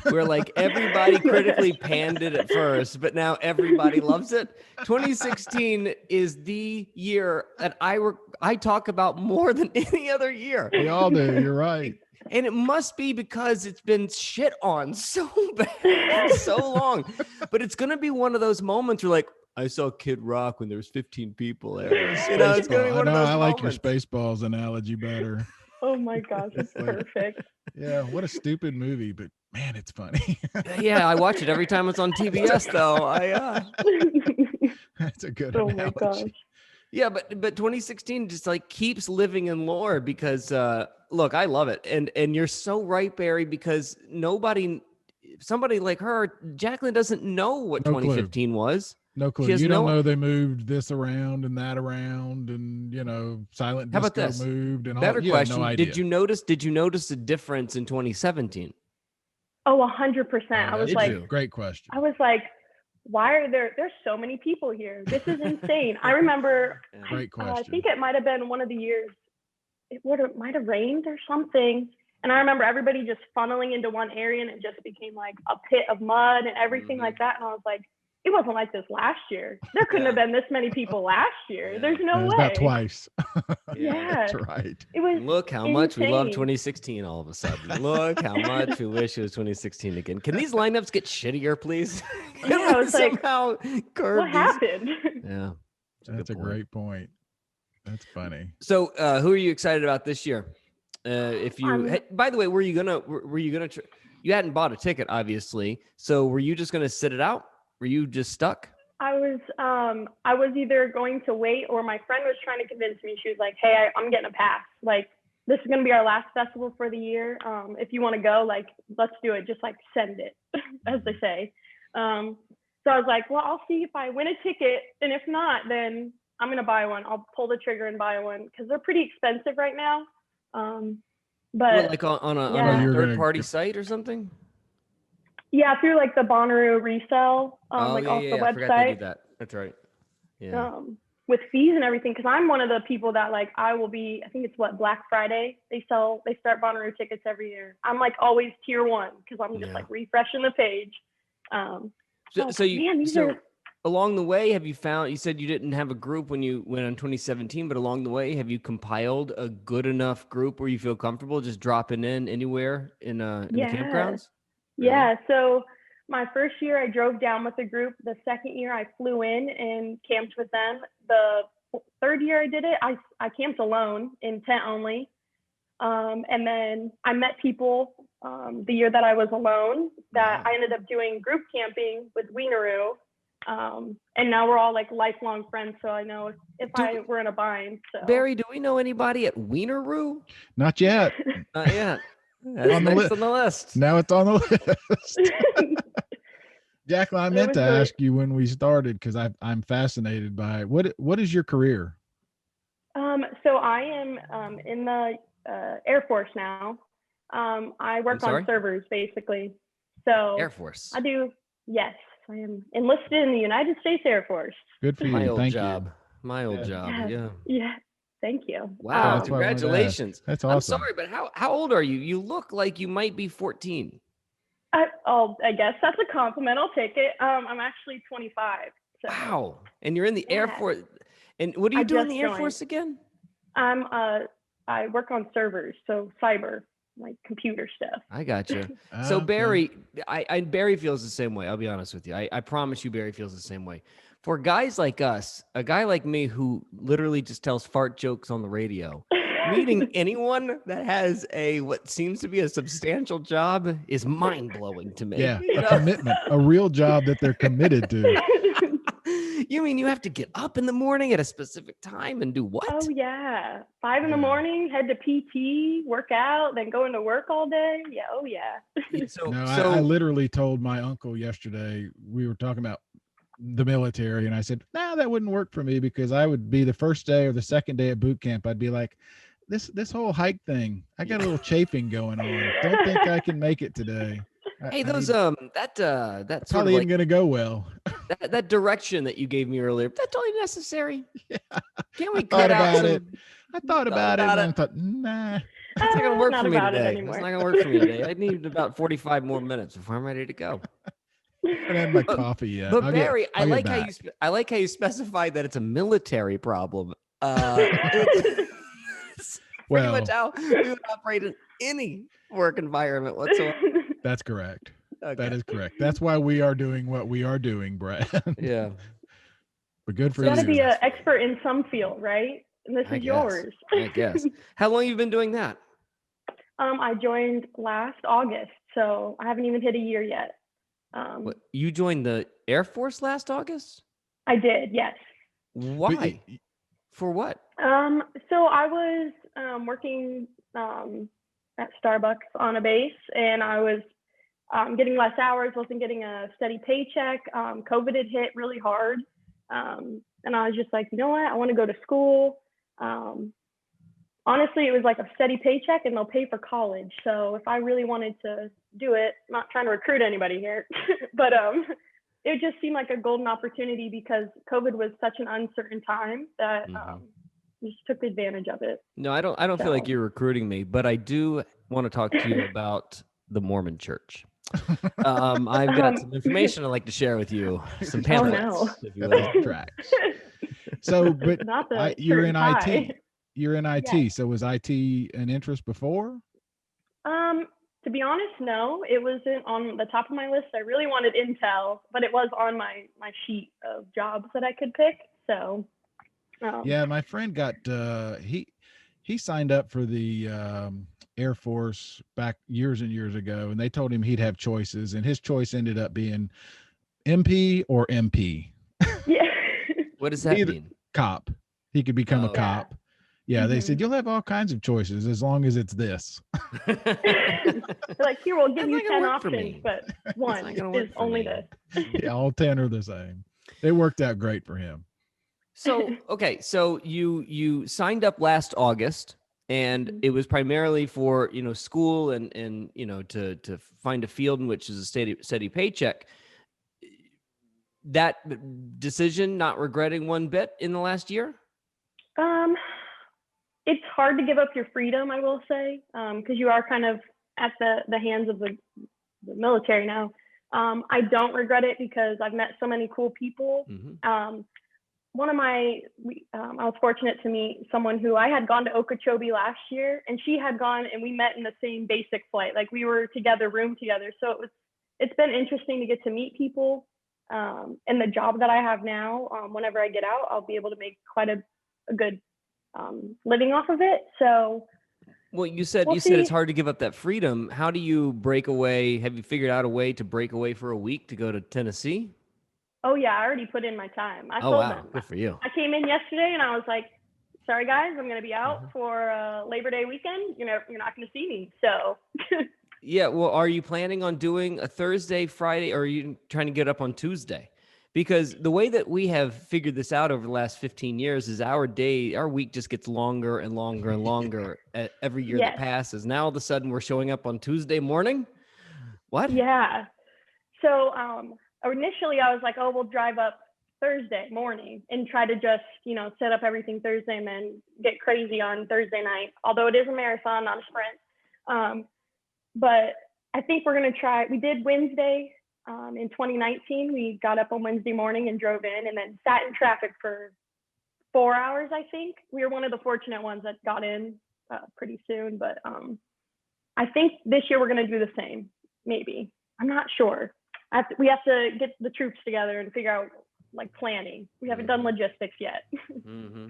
Where like everybody critically panned it at first, but now everybody loves it. 2016 is the year that I talk about more than any other year. We all do. You're right. And it must be because it's been shit on so bad for so long. But it's going to be one of those moments where like, I saw Kid Rock when there was 15 people there. You know, it's going to be one of those moments. I like your Spaceballs analogy better. Oh my gosh, it's perfect. Yeah, what a stupid movie, but man, it's funny. Yeah, I watch it every time it's on TBS, though. That's a good analogy. My gosh. Yeah, but 2016 just like keeps living in lore because look, I love it, and you're so right, Barry, because somebody like her, Jaclyn, doesn't know what 2015 was. No clue. You don't know they moved this around and that around, and Silent Disco. How about this? Moved and better all. Question: no idea. Did you notice a difference in 2017? Oh, 100%. I was like, great question. I was like, why are there's so many people here? This is insane. I remember. Great question. I think it might have been one of the years. It might have rained or something. And I remember everybody just funneling into one area, and it just became like a pit of mud and everything like that. And I was like, it wasn't like this last year. There couldn't have been this many people last year. There's no way. About twice. Yeah, that's right. It was. Look how much we love 2016 all of a sudden. Look how much we wish it was 2016 again. Can these lineups get shittier, please? Yeah, I was like, what happened? Yeah, that's a great point. That's funny. So, who are you excited about this year? If you, by the way, were you gonna? You hadn't bought a ticket, obviously. So, were you just gonna sit it out? Were you just stuck? I was either going to wait, or my friend was trying to convince me. She was like, "Hey, I'm getting a pass. Like, this is gonna be our last festival for the year. If you want to go, like, let's do it. Just like send it," as they say. So I was like, "Well, I'll see if I win a ticket, and if not, then I'm gonna buy one. I'll pull the trigger and buy one because they're pretty expensive right now." But like on a third-party site or something. Yeah, through like the Bonnaroo resale, off the website. I forgot they do that. That's right. Yeah. With fees and everything, because I'm one of the people that like I will be. I think it's Black Friday. They start Bonnaroo tickets every year. I'm like always tier 1 because I'm just like refreshing the page. along the way, have you found, you said you didn't have a group when you went on 2017, but along the way, have you compiled a good enough group where you feel comfortable just dropping in anywhere in the campgrounds? Yeah. So my first year I drove down with a group. The second year I flew in and camped with them. The third year I did it, I camped alone in tent only. And then I met people the year that I was alone that I ended up doing group camping with Mini Roo. And now we're all like lifelong friends. So I know if I were in a bind. So. Barry, do we know anybody at Roo? Not yet. Not yet. That's next on the list. Now it's on the list. Jaclyn, I meant to ask you when we started because I'm fascinated by what is your career? So I am in the Air Force now. I work on servers basically. So Air Force. Yes, I am enlisted in the United States Air Force. Good for you. My old job. My old job. Yeah. Yeah. Thank you. Wow. Congratulations. That's awesome. I'm sorry, but how old are you? You look like you might be 14. I guess that's a compliment. I'll take it. I'm actually 25. So. Wow. And you're in the Air Force. And what do you do in the Air Force again? I work on servers, so cyber, like computer stuff. I got you. So Barry, Barry feels the same way. I'll be honest with you. I promise you, Barry feels the same way. For guys like us, a guy like me who literally just tells fart jokes on the radio, meeting anyone that has what seems to be a substantial job is mind-blowing to me. Yeah, a commitment, a real job that they're committed to. You mean you have to get up in the morning at a specific time and do what? Oh yeah, 5 in the morning, head to PT, work out, then go into work all day. Yeah, oh yeah. I literally told my uncle yesterday, we were talking about the military, and I said, no, that wouldn't work for me because I would be the first day or the second day at boot camp. I'd be like, this whole hike thing, I got a little chafing going on. Don't think I can make it today. Hey, that's probably ain't gonna go well. that direction that you gave me earlier, that's totally necessary. Yeah. Can we cut out it? I thought about it and I thought, nah. It's not gonna work for me today. It's not gonna work for me today. I need about 45 more minutes before I'm ready to go. I haven't had my coffee yet. But Barry, I like how you specified that it's a military problem. It's pretty much how we would operate in any work environment whatsoever. That's correct. Okay. That is correct. That's why we are doing what we are doing, Brad. Yeah. But good for you. You got to be an expert in some field, right? And this is yours. I guess. How long have you been doing that? I joined last August, so I haven't even hit a year yet. You joined the Air Force last August? I did, yes. Why? For what? So I was working at Starbucks on a base, and I was getting less hours, wasn't getting a steady paycheck. COVID had hit really hard. And I was just like, you know what? I want to go to school. Honestly, it was like a steady paycheck and they'll pay for college. So if I really wanted to do it, not trying to recruit anybody here, but it just seemed like a golden opportunity because COVID was such an uncertain time that just took advantage of it. No, I don't feel like you're recruiting me, but I do want to talk to you about the Mormon Church. I've got some information I'd like to share with you. Some pamphlets, if you will. Tracks. So, but you're in IT. You're in IT. Yes. So was IT an interest before? To be honest, no. It wasn't on the top of my list. I really wanted Intel, but it was on my sheet of jobs that I could pick. So yeah, my friend got he signed up for the Air Force back years and years ago, and they told him he'd have choices, and his choice ended up being MP or MP. Yeah. What does that mean? Cop. He could become a cop. Yeah, they said you'll have all kinds of choices as long as it's this. Like, here, we'll give you 10 options, but one is only this. Yeah, all 10 are the same. It worked out great for him. So, okay, so you signed up last August, and it was primarily for, school and to find a field in which is a steady paycheck. That decision, not regretting one bit in the last year? It's hard to give up your freedom, I will say, because you are kind of at the hands of the military now. I don't regret it because I've met so many cool people. Mm-hmm. I was fortunate to meet someone who I had gone to Okeechobee last year, and she had gone, and we met in the same basic flight. Like we were together, room together. So it's been interesting to get to meet people. And the job that I have now, whenever I get out, I'll be able to make quite a good living off of it. So, well, you said it's hard to give up that freedom. How do you break away? Have you figured out a way to break away for a week to go to Tennessee? Oh yeah, I already put in my time. I told wow, them. Good for you. I came in yesterday and I was like, sorry guys, I'm going to be out for Labor Day weekend. You're not going to see me. So. Yeah. Well, are you planning on doing a Thursday, Friday, or are you trying to get up on Tuesday? Because the way that we have figured this out over the last 15 years is our week just gets longer and longer and longer every year that passes. Now all of a sudden we're showing up on Tuesday morning. What? Yeah. So initially I was like, oh, we'll drive up Thursday morning and try to just, set up everything Thursday and then get crazy on Thursday night. Although it is a marathon, not a sprint. But I think we're going to try. We did Wednesday in 2019. We got up on Wednesday morning and drove in and then sat in traffic for 4 hours, I think. We were one of the fortunate ones that got in pretty soon. But I think this year we're going to do the same, maybe. I'm not sure. We have to get the troops together and figure out planning. We haven't done logistics yet. Mm-hmm.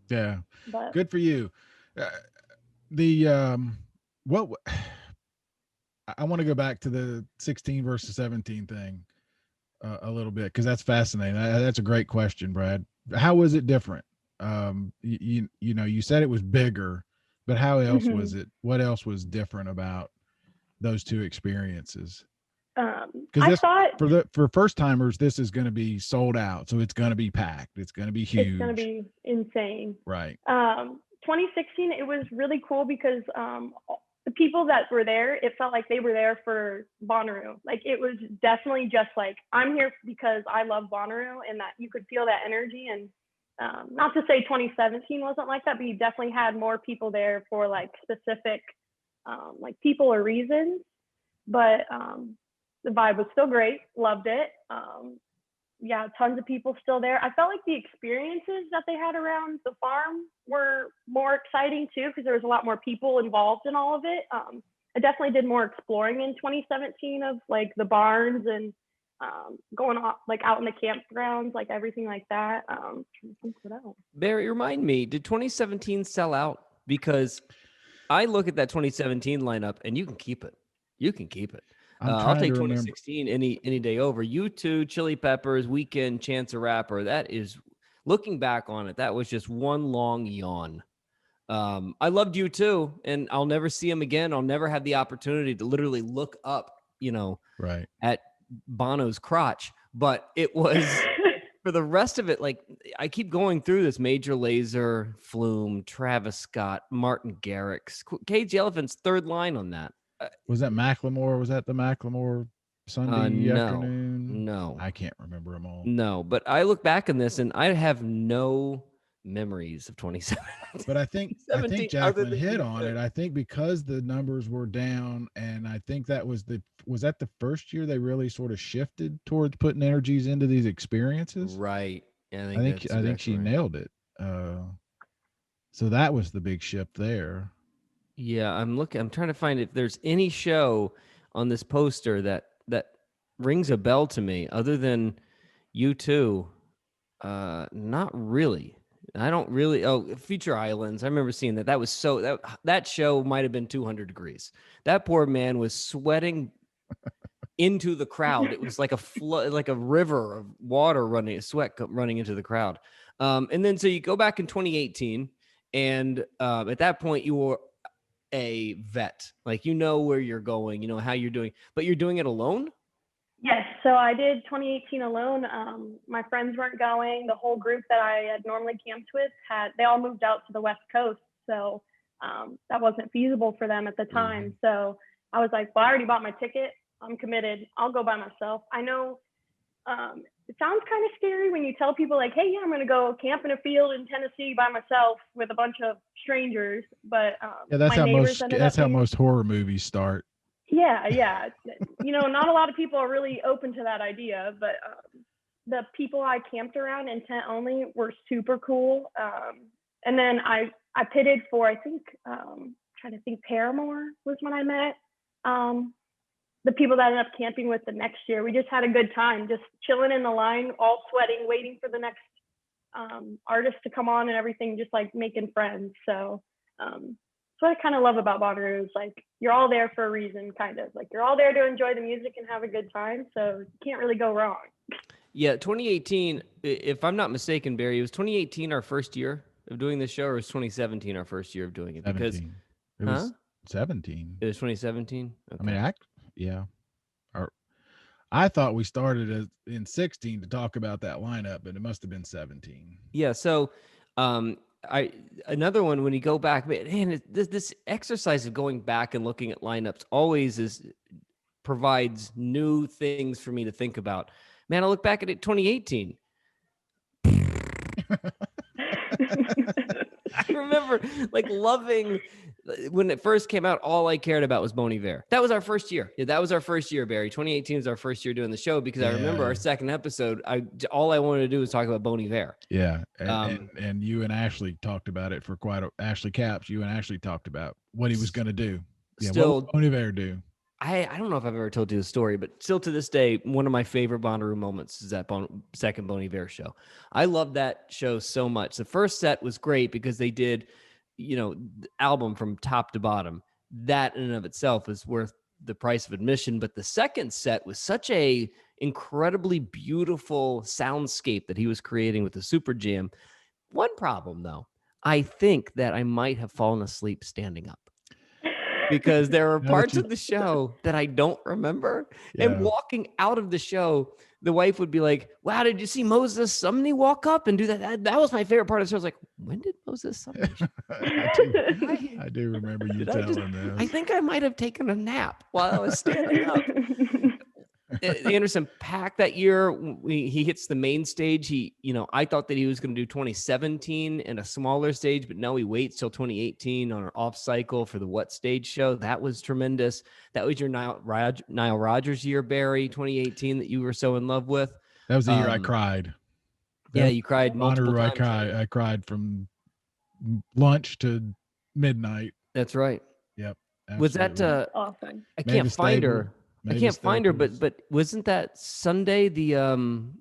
Yeah, but good for you. I want to go back to the 16 versus 17 thing a little bit because that's fascinating. That's a great question, Brad. How was it different? You said it was bigger, but how else was it? What else was different about those two experiences? Because for first timers, this is going to be sold out, so it's going to be packed. It's going to be huge. It's going to be insane. Right. 2016, it was really cool because the people that were there, it felt like they were there for Bonnaroo. It was definitely just I'm here because I love Bonnaroo, and that you could feel that energy. And not to say 2017 wasn't like that, but you definitely had more people there for specific people or reasons. But the vibe was still great. Loved it. Tons of people still there. I felt like the experiences that they had around the farm were more exciting too, because there was a lot more people involved in all of it. I definitely did more exploring in 2017 of the barns and going off out in the campgrounds, everything like that. Barry, remind me, did 2017 sell out? Because I look at that 2017 lineup and you can keep it. I'll take 2016 any day over. U2, Chili Peppers, Weeknd, Chance the Rapper. That is, looking back on it, that was just one long yawn. I loved U2, and I'll never see him again. I'll never have the opportunity to literally look up, right at Bono's crotch. But it was for the rest of it. I keep going through this: Major Lazer, Flume, Travis Scott, Martin Garrix, Cage the Elephant's third line on that. Was that Macklemore? Was that the Macklemore Sunday afternoon? No. I can't remember them all. No, but I look back on this and I have no memories of 2017. But I think Jaclyn hit on it. I think because the numbers were down, and I think that was that the first year they really sort of shifted towards putting energies into these experiences. Right. I think she nailed it. So that was the big shift there. Yeah, I'm trying to find if there's any show on this poster that rings a bell to me other than U2. Not really. I don't really. Oh, Future Islands. I remember seeing that. That was that show might have been 200 degrees. That poor man was sweating into the crowd. It was like a flood, like a river of water sweat running into the crowd. And then so you go back in 2018, and at that point you were a vet, where you're going, how you're doing, but you're doing it alone. Yes, so I did 2018 alone. My friends weren't going. The whole group that I had normally camped with they all moved out to the West Coast, so that wasn't feasible for them at the time. So I was like, well, I already bought my ticket, I'm committed, I'll go by myself. I know it sounds kind of scary when you tell people hey, yeah, I'm going to go camp in a field in Tennessee by myself with a bunch of strangers. But that's how most horror movies start. Yeah. Not a lot of people are really open to that idea, but the people I camped around, intent only, were super cool. And then I pitted for, I think, trying to think, Paramore was when I met the people that I ended up camping with the next year. We just had a good time, just chilling in the line, all sweating, waiting for the next artist to come on and everything, just like making friends. So that's what I kind of love about Bonnaroo is like you're all there for a reason, kind of like you're all there to enjoy the music and have a good time. So you can't really go wrong. Yeah, 2018, if I'm not mistaken, Barry, was 2018 our first year of doing this show, or was 2017 our first year of doing it? 17. It was 17. It was 2017? Okay. I mean, yeah. I thought we started in 16 to talk about that lineup, but it must have been 17. Yeah, so another one, when you go back, man, this exercise of going back and looking at lineups always provides new things for me to think about. Man, I look back at it 2018. I remember like loving when it first came out. All I cared about was Bon Iver. That was our first year. Yeah, that was our first year, Barry. 2018 was our first year doing the show because I remember our second episode. All I wanted to do was talk about Bon Iver. Yeah, and you and Ashley talked about it for Ashley Caps. You and Ashley talked about what he was going to do. Yeah, still, what would Bon Iver do? I don't know if I've ever told you the story, but still to this day, one of my favorite Bonnaroo moments is that second Bon Iver show. I love that show so much. The first set was great because they did, the album from top to bottom. That in and of itself is worth the price of admission. But the second set was such a incredibly beautiful soundscape that he was creating with the Super Jam. One problem, though, I think that I might have fallen asleep standing up. Because there are parts of the show that I don't remember. Yeah. And walking out of the show, the wife would be like, wow, did you see Moses Sumney walk up and do that? That was my favorite part of the show. I was like, when did Moses Sumney? I do remember you telling this. I think I might have taken a nap while I was standing up. Anderson .Paak that year, he hits the main stage. I thought that he was going to do 2017 in a smaller stage, but no, he waits till 2018 on an off cycle for the What Stage show. That was tremendous. That was your Nile Rodgers year, Barry, 2018, that you were so in love with. That was the year I cried. You cried multiple times. I cried from lunch to midnight. That's right. Yep. Absolutely. Was that awesome? I can't find her. I can't find her, but wasn't that Sunday?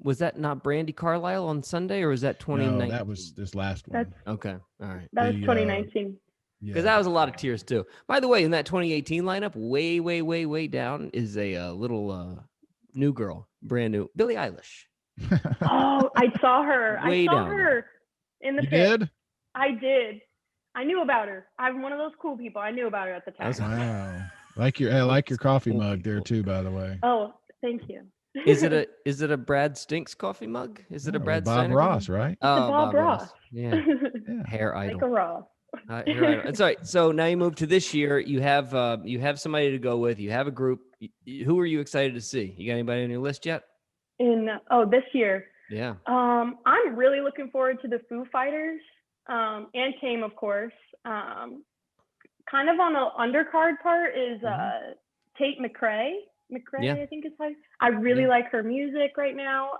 Was that not Brandi Carlile on Sunday, or was that 2019? No, that was this last one. Okay, all right. That was 2019. Because that was a lot of tears too. By the way, in that 2018 lineup, way, way, way, way down is a little new girl, brand new, Billie Eilish. Oh, I saw her. I saw her in the pit. Did? I did. I knew about her. I'm one of those cool people. I knew about her at the time. Wow. I like your coffee mug there too, by the way. Oh, thank you. Is it a Brad Stinks coffee mug? Is it a Brad Bob Steiner Ross, right? Oh, Bob Ross. Yeah. Hair idol. Like a Ross. Hair idol. That's right. So now you move to this year. You have somebody to go with. You have a group. Who are you excited to see? You got anybody on your list yet? This year. Yeah. I'm really looking forward to the Foo Fighters, and Tame, of course. Kind of on the undercard part is Tate McRae. I think is how I really like her music right now.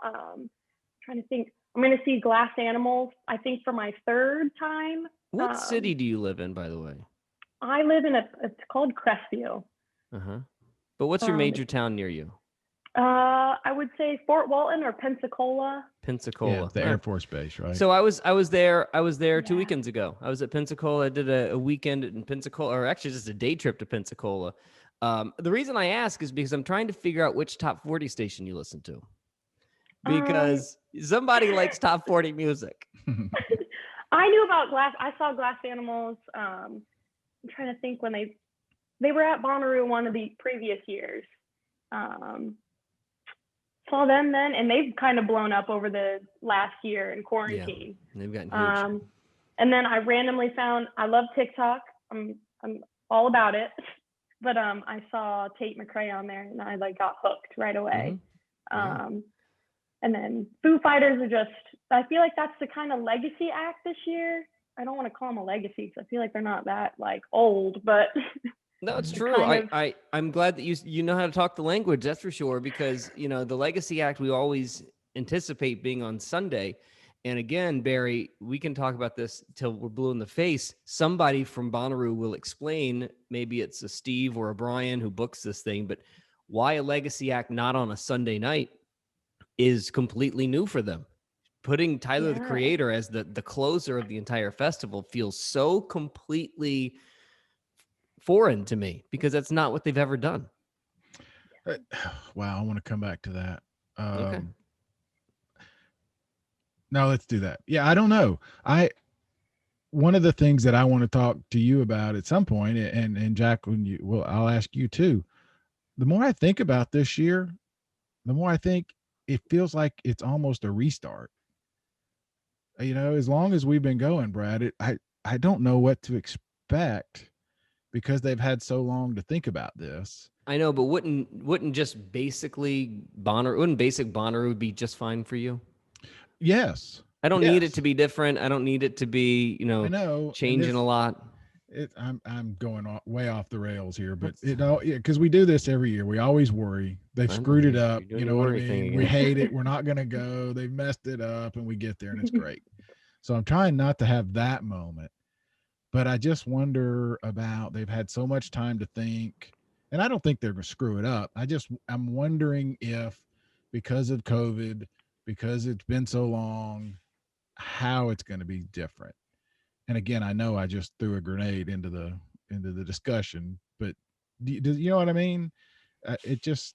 Trying to think. I'm going to see Glass Animals, I think, for my third time. What city do you live in, by the way? I live in it's called Crestview. Uh-huh. But what's your major town near you? I would say Fort Walton or Pensacola. Pensacola, the Air Force Base, right? So I was there 2 weekends ago. I was at Pensacola. I did a weekend in Pensacola, or actually just a day trip to Pensacola. The reason I ask is because I'm trying to figure out which top 40 station you listen to. Because somebody likes top 40 music. I knew about I saw Glass Animals. I'm trying to think when they were at Bonnaroo one of the previous years. Saw them then, and they've kind of blown up over the last year in quarantine. Yeah, they've gotten huge. And then I randomly found, I love TikTok. I'm all about it. But I saw Tate McRae on there, and I got hooked right away. Mm-hmm. And then Foo Fighters are just, I feel like that's the kind of legacy act this year. I don't want to call them a legacy because I feel like they're not that old, but No, it's true. kind of, I'm glad that you know how to talk the language. That's for sure. Because the Legacy Act we always anticipate being on Sunday, and again, Barry, we can talk about this till we're blue in the face. Somebody from Bonnaroo will explain. Maybe it's a Steve or a Brian who books this thing, but why a Legacy Act not on a Sunday night is completely new for them. Putting Tyler the yeah. Creator as the closer of the entire festival feels so completely foreign to me because that's not what they've ever done. Wow, I want to come back to that. Okay. No, let's do that. Yeah, I don't know. One of the things that I want to talk to you about at some point, and Jaclyn, I'll ask you too. The more I think about this year, the more I think it feels like it's almost a restart. As long as we've been going, Brad, I don't know what to expect because they've had so long to think about this. I know, but wouldn't just basically basic Bonnaroo be just fine for you? Yes. I don't need it to be different. I don't need it to be, I know, changing a lot. I'm going way off the rails here, but because we do this every year. We always worry they've screwed it up. You know what I mean? We hate it. We're not going to go. They've messed it up, and we get there, and it's great. So I'm trying not to have that moment, but I just wonder about. They've had so much time to think, and I don't think they're going to screw it up. I'm wondering if, because of COVID, because it's been so long, how it's going to be different. And again, I know I just threw a grenade into the discussion, but do you know what I mean? It just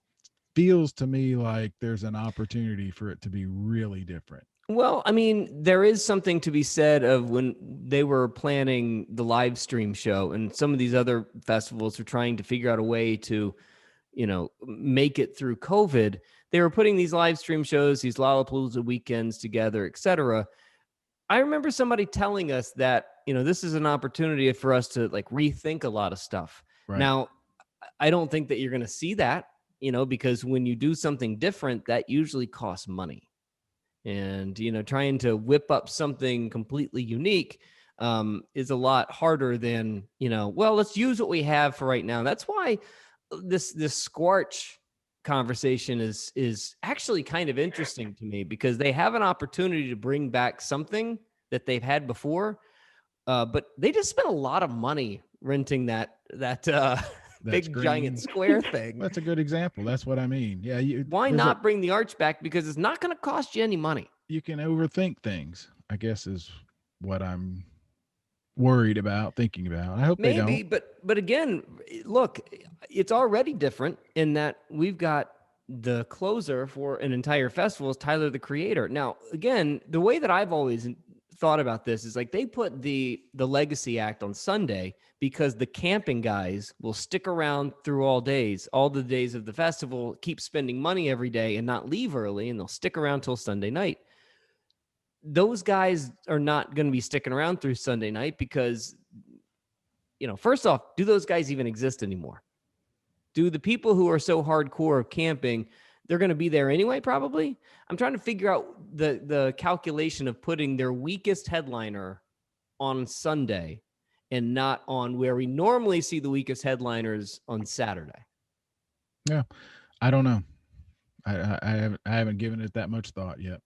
feels to me like there's an opportunity for it to be really different. Well, I mean, there is something to be said of when they were planning the live stream show and some of these other festivals are trying to figure out a way to, make it through COVID. They were putting these live stream shows, these Lollapalooza weekends together, etc. I remember somebody telling us that, this is an opportunity for us to like rethink a lot of stuff. Right. Now, I don't think that you're going to see that, because when you do something different, that usually costs money. And, trying to whip up something completely unique is a lot harder than, well, let's use what we have for right now. That's why this Squarch conversation is actually kind of interesting to me because they have an opportunity to bring back something that they've had before, but they just spent a lot of money renting that big screen. Giant square thing. That's a good example. That's what I mean. Yeah. Why not bring the arch back? Because it's not going to cost you any money. You can overthink things, I guess, is what I'm worried about, thinking about. I hope they don't. But again, look, it's already different in that we've got the closer for an entire festival is Tyler the Creator. Now, again, the way that I've always thought about this is like they put the Legacy Act on Sunday because the camping guys will stick around through all the days of the festival, keep spending money every day and not leave early, and they'll stick around till Sunday night. Those guys are not going to be sticking around through Sunday night because, first off, do those guys even exist anymore? Do the people who are so hardcore of camping, they're going to be there anyway, probably? I'm trying to figure out the calculation of putting their weakest headliner on Sunday and not on where we normally see the weakest headliners on Saturday. Yeah, I don't know. I haven't given it that much thought yet.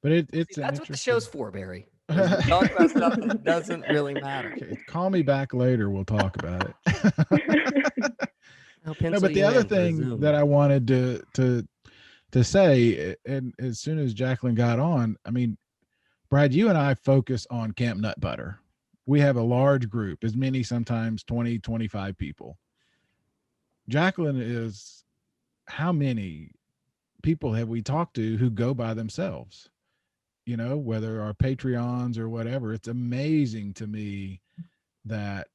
But that's what the show's for, Barry. Talk about stuff that doesn't really matter. Okay, call me back later. We'll talk about it. No, but the other thing that I wanted to say, and as soon as Jaclyn got on, I mean, Brad, you and I focus on Camp Nut Butter. We have a large group, as many sometimes 20, 25 people. Jaclyn is, how many people have we talked to who go by themselves? Whether our Patreons or whatever. It's amazing to me that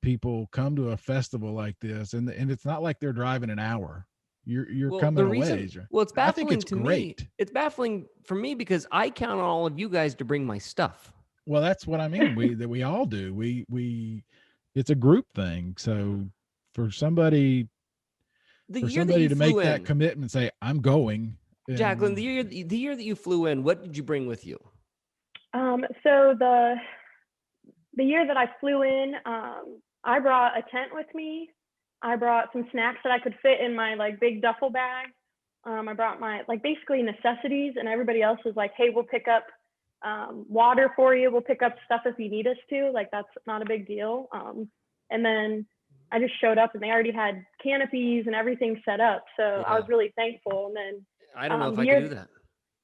people come to a festival like this, and it's not like they're driving an hour. You're coming a ways. Well, it's baffling. I think it's great. Me. It's baffling for me because I count on all of you guys to bring my stuff. Well, that's what I mean. We all do. We it's a group thing. So for somebody to make that commitment, say I'm going. Jaclyn, the year that you flew in, what did you bring with you? So the year that I flew in, I brought a tent with me. I brought some snacks that I could fit in my like big duffel bag. I brought my like basically necessities, and everybody else was like, hey, we'll pick up water for you. We'll pick up stuff if you need us to. Like, that's not a big deal. And then I just showed up, and they already had canopies and everything set up. So I was really thankful. And then I don't know if I could do that.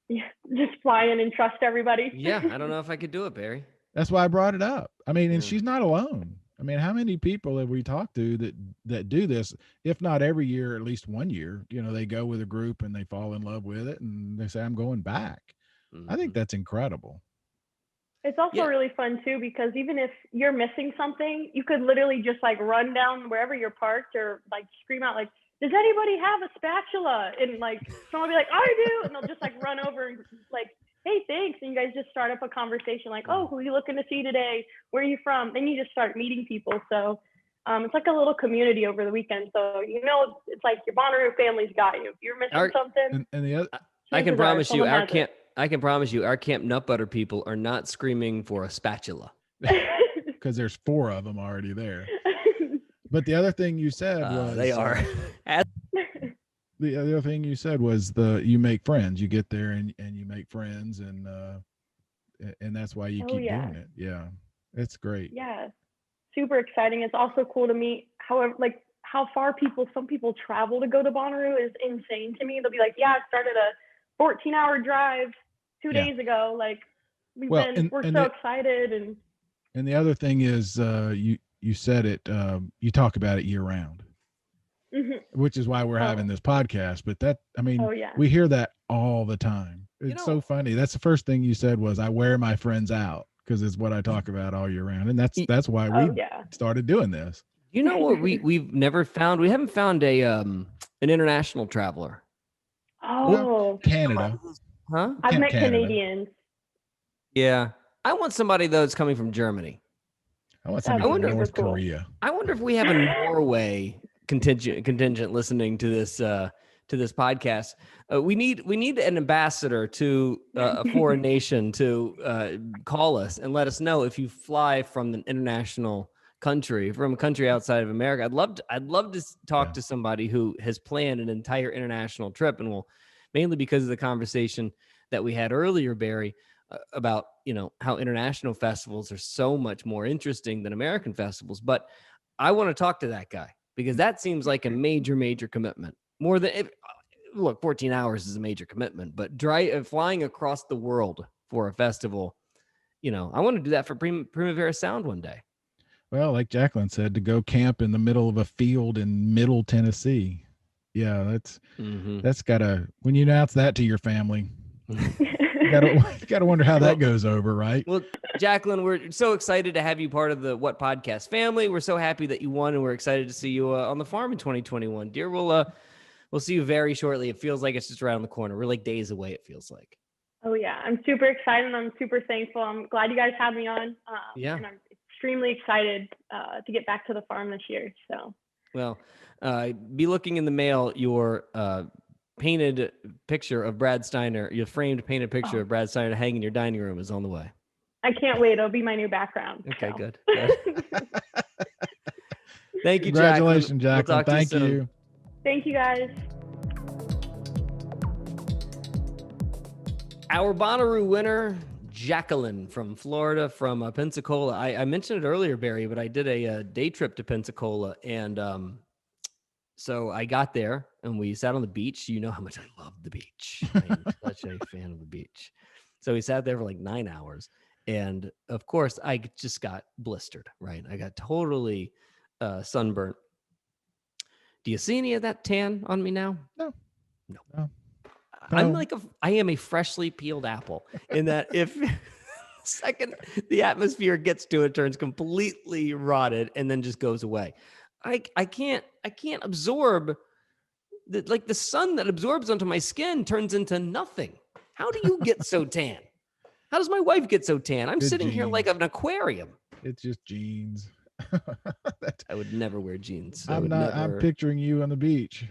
Yeah, just fly in and trust everybody. Yeah, I don't know if I could do it, Barry. That's why I brought it up. I mean, and she's not alone. I mean, how many people have we talked to that do this? If not every year, at least one year, you know, they go with a group and they fall in love with it and they say, I'm going back. I think that's incredible. It's also really fun too, because even if you're missing something, you could literally just like run down wherever you're parked or like scream out like, does anybody have a spatula? And like someone will be like, I do. And they'll just like run over and like, hey, thanks. And you guys just start up a conversation like, oh, who are you looking to see today? Where are you from? Then you just start meeting people. So it's like a little community over the weekend. So, you know, it's like your Bonnaroo family's got you. If you're missing something. And the other, I can promise you our Camp Nut Butter people are not screaming for a spatula. Because there's 4 of them already there. But the other thing you said was they are. The other thing you said was you make friends. You get there and you make friends, and that's why you keep doing it. Yeah, it's great. Yeah, super exciting. It's also cool to meet. However, like how far some people travel to go to Bonnaroo is insane to me. They'll be like, "Yeah, I started a 14-hour drive 2 days ago." Like we're so excited. And the other thing is, you said it. You talk about it year round. Mm-hmm. Which is why we're having this podcast. But we hear that all the time. It's so funny. That's the first thing you said was, I wear my friends out, because it's what I talk about all year round. And that's why we started doing this. You know what we've never found? We haven't found an international traveler. Oh, Canada. Huh? I've met Canadians. Yeah. I want somebody though that's coming from Germany. I want somebody from North Korea. I wonder if we have a Norway contingent listening to this podcast. We need an ambassador to a foreign nation to call us and let us know if you fly from an international country, from a country outside of America. I'd love to talk to somebody who has planned an entire international trip, and mainly because of the conversation that we had earlier, Barry, about, you know, how international festivals are so much more interesting than American festivals. But I want to talk to that guy, because that seems like a major commitment. More than 14 hours is a major commitment, but flying across the world for a festival, you know, I want to do that for Primavera Sound one day. Well, like Jaclyn said, to go camp in the middle of a field in Middle Tennessee. Yeah, that's gotta, when you announce that to your family, you gotta wonder how that goes over, right? Well, Jaclyn, we're so excited to have you part of the What Podcast family. We're so happy that you won, and we're excited to see you on the farm in 2021. Dear, we'll see you very shortly. It feels like it's just around the corner. We're like days away, it feels like. Oh yeah, I'm super excited. I'm super thankful. I'm glad you guys had me on. And I'm extremely excited to get back to the farm this year. So. Well, be looking in the mail. Your painted picture of Brad Steiner, your framed painted picture of Brad Steiner to hang in your dining room is on the way. I can't wait. It'll be my new background. Okay, so. Good. Thank you, Congratulations, Jaclyn. We'll Thank you. Thank you, guys. Our Bonnaroo winner, Jaclyn from Florida, from Pensacola. I mentioned it earlier, Barry, but I did a day trip to Pensacola, and so I got there and we sat on the beach. You know how much I love the beach. I am such a fan of the beach. So we sat there for like 9 hours, and of course I just got blistered, right? I got totally sunburnt. Do you see any of that tan on me now? No. I am a freshly peeled apple, in that if the second the atmosphere gets to it, turns completely rotted and then just goes away. I can't absorb the sun that absorbs onto my skin turns into nothing. How do you get so tan? How does my wife get so tan? I'm sitting here like an aquarium. It's just jeans. I would never wear jeans. I'm picturing you on the beach.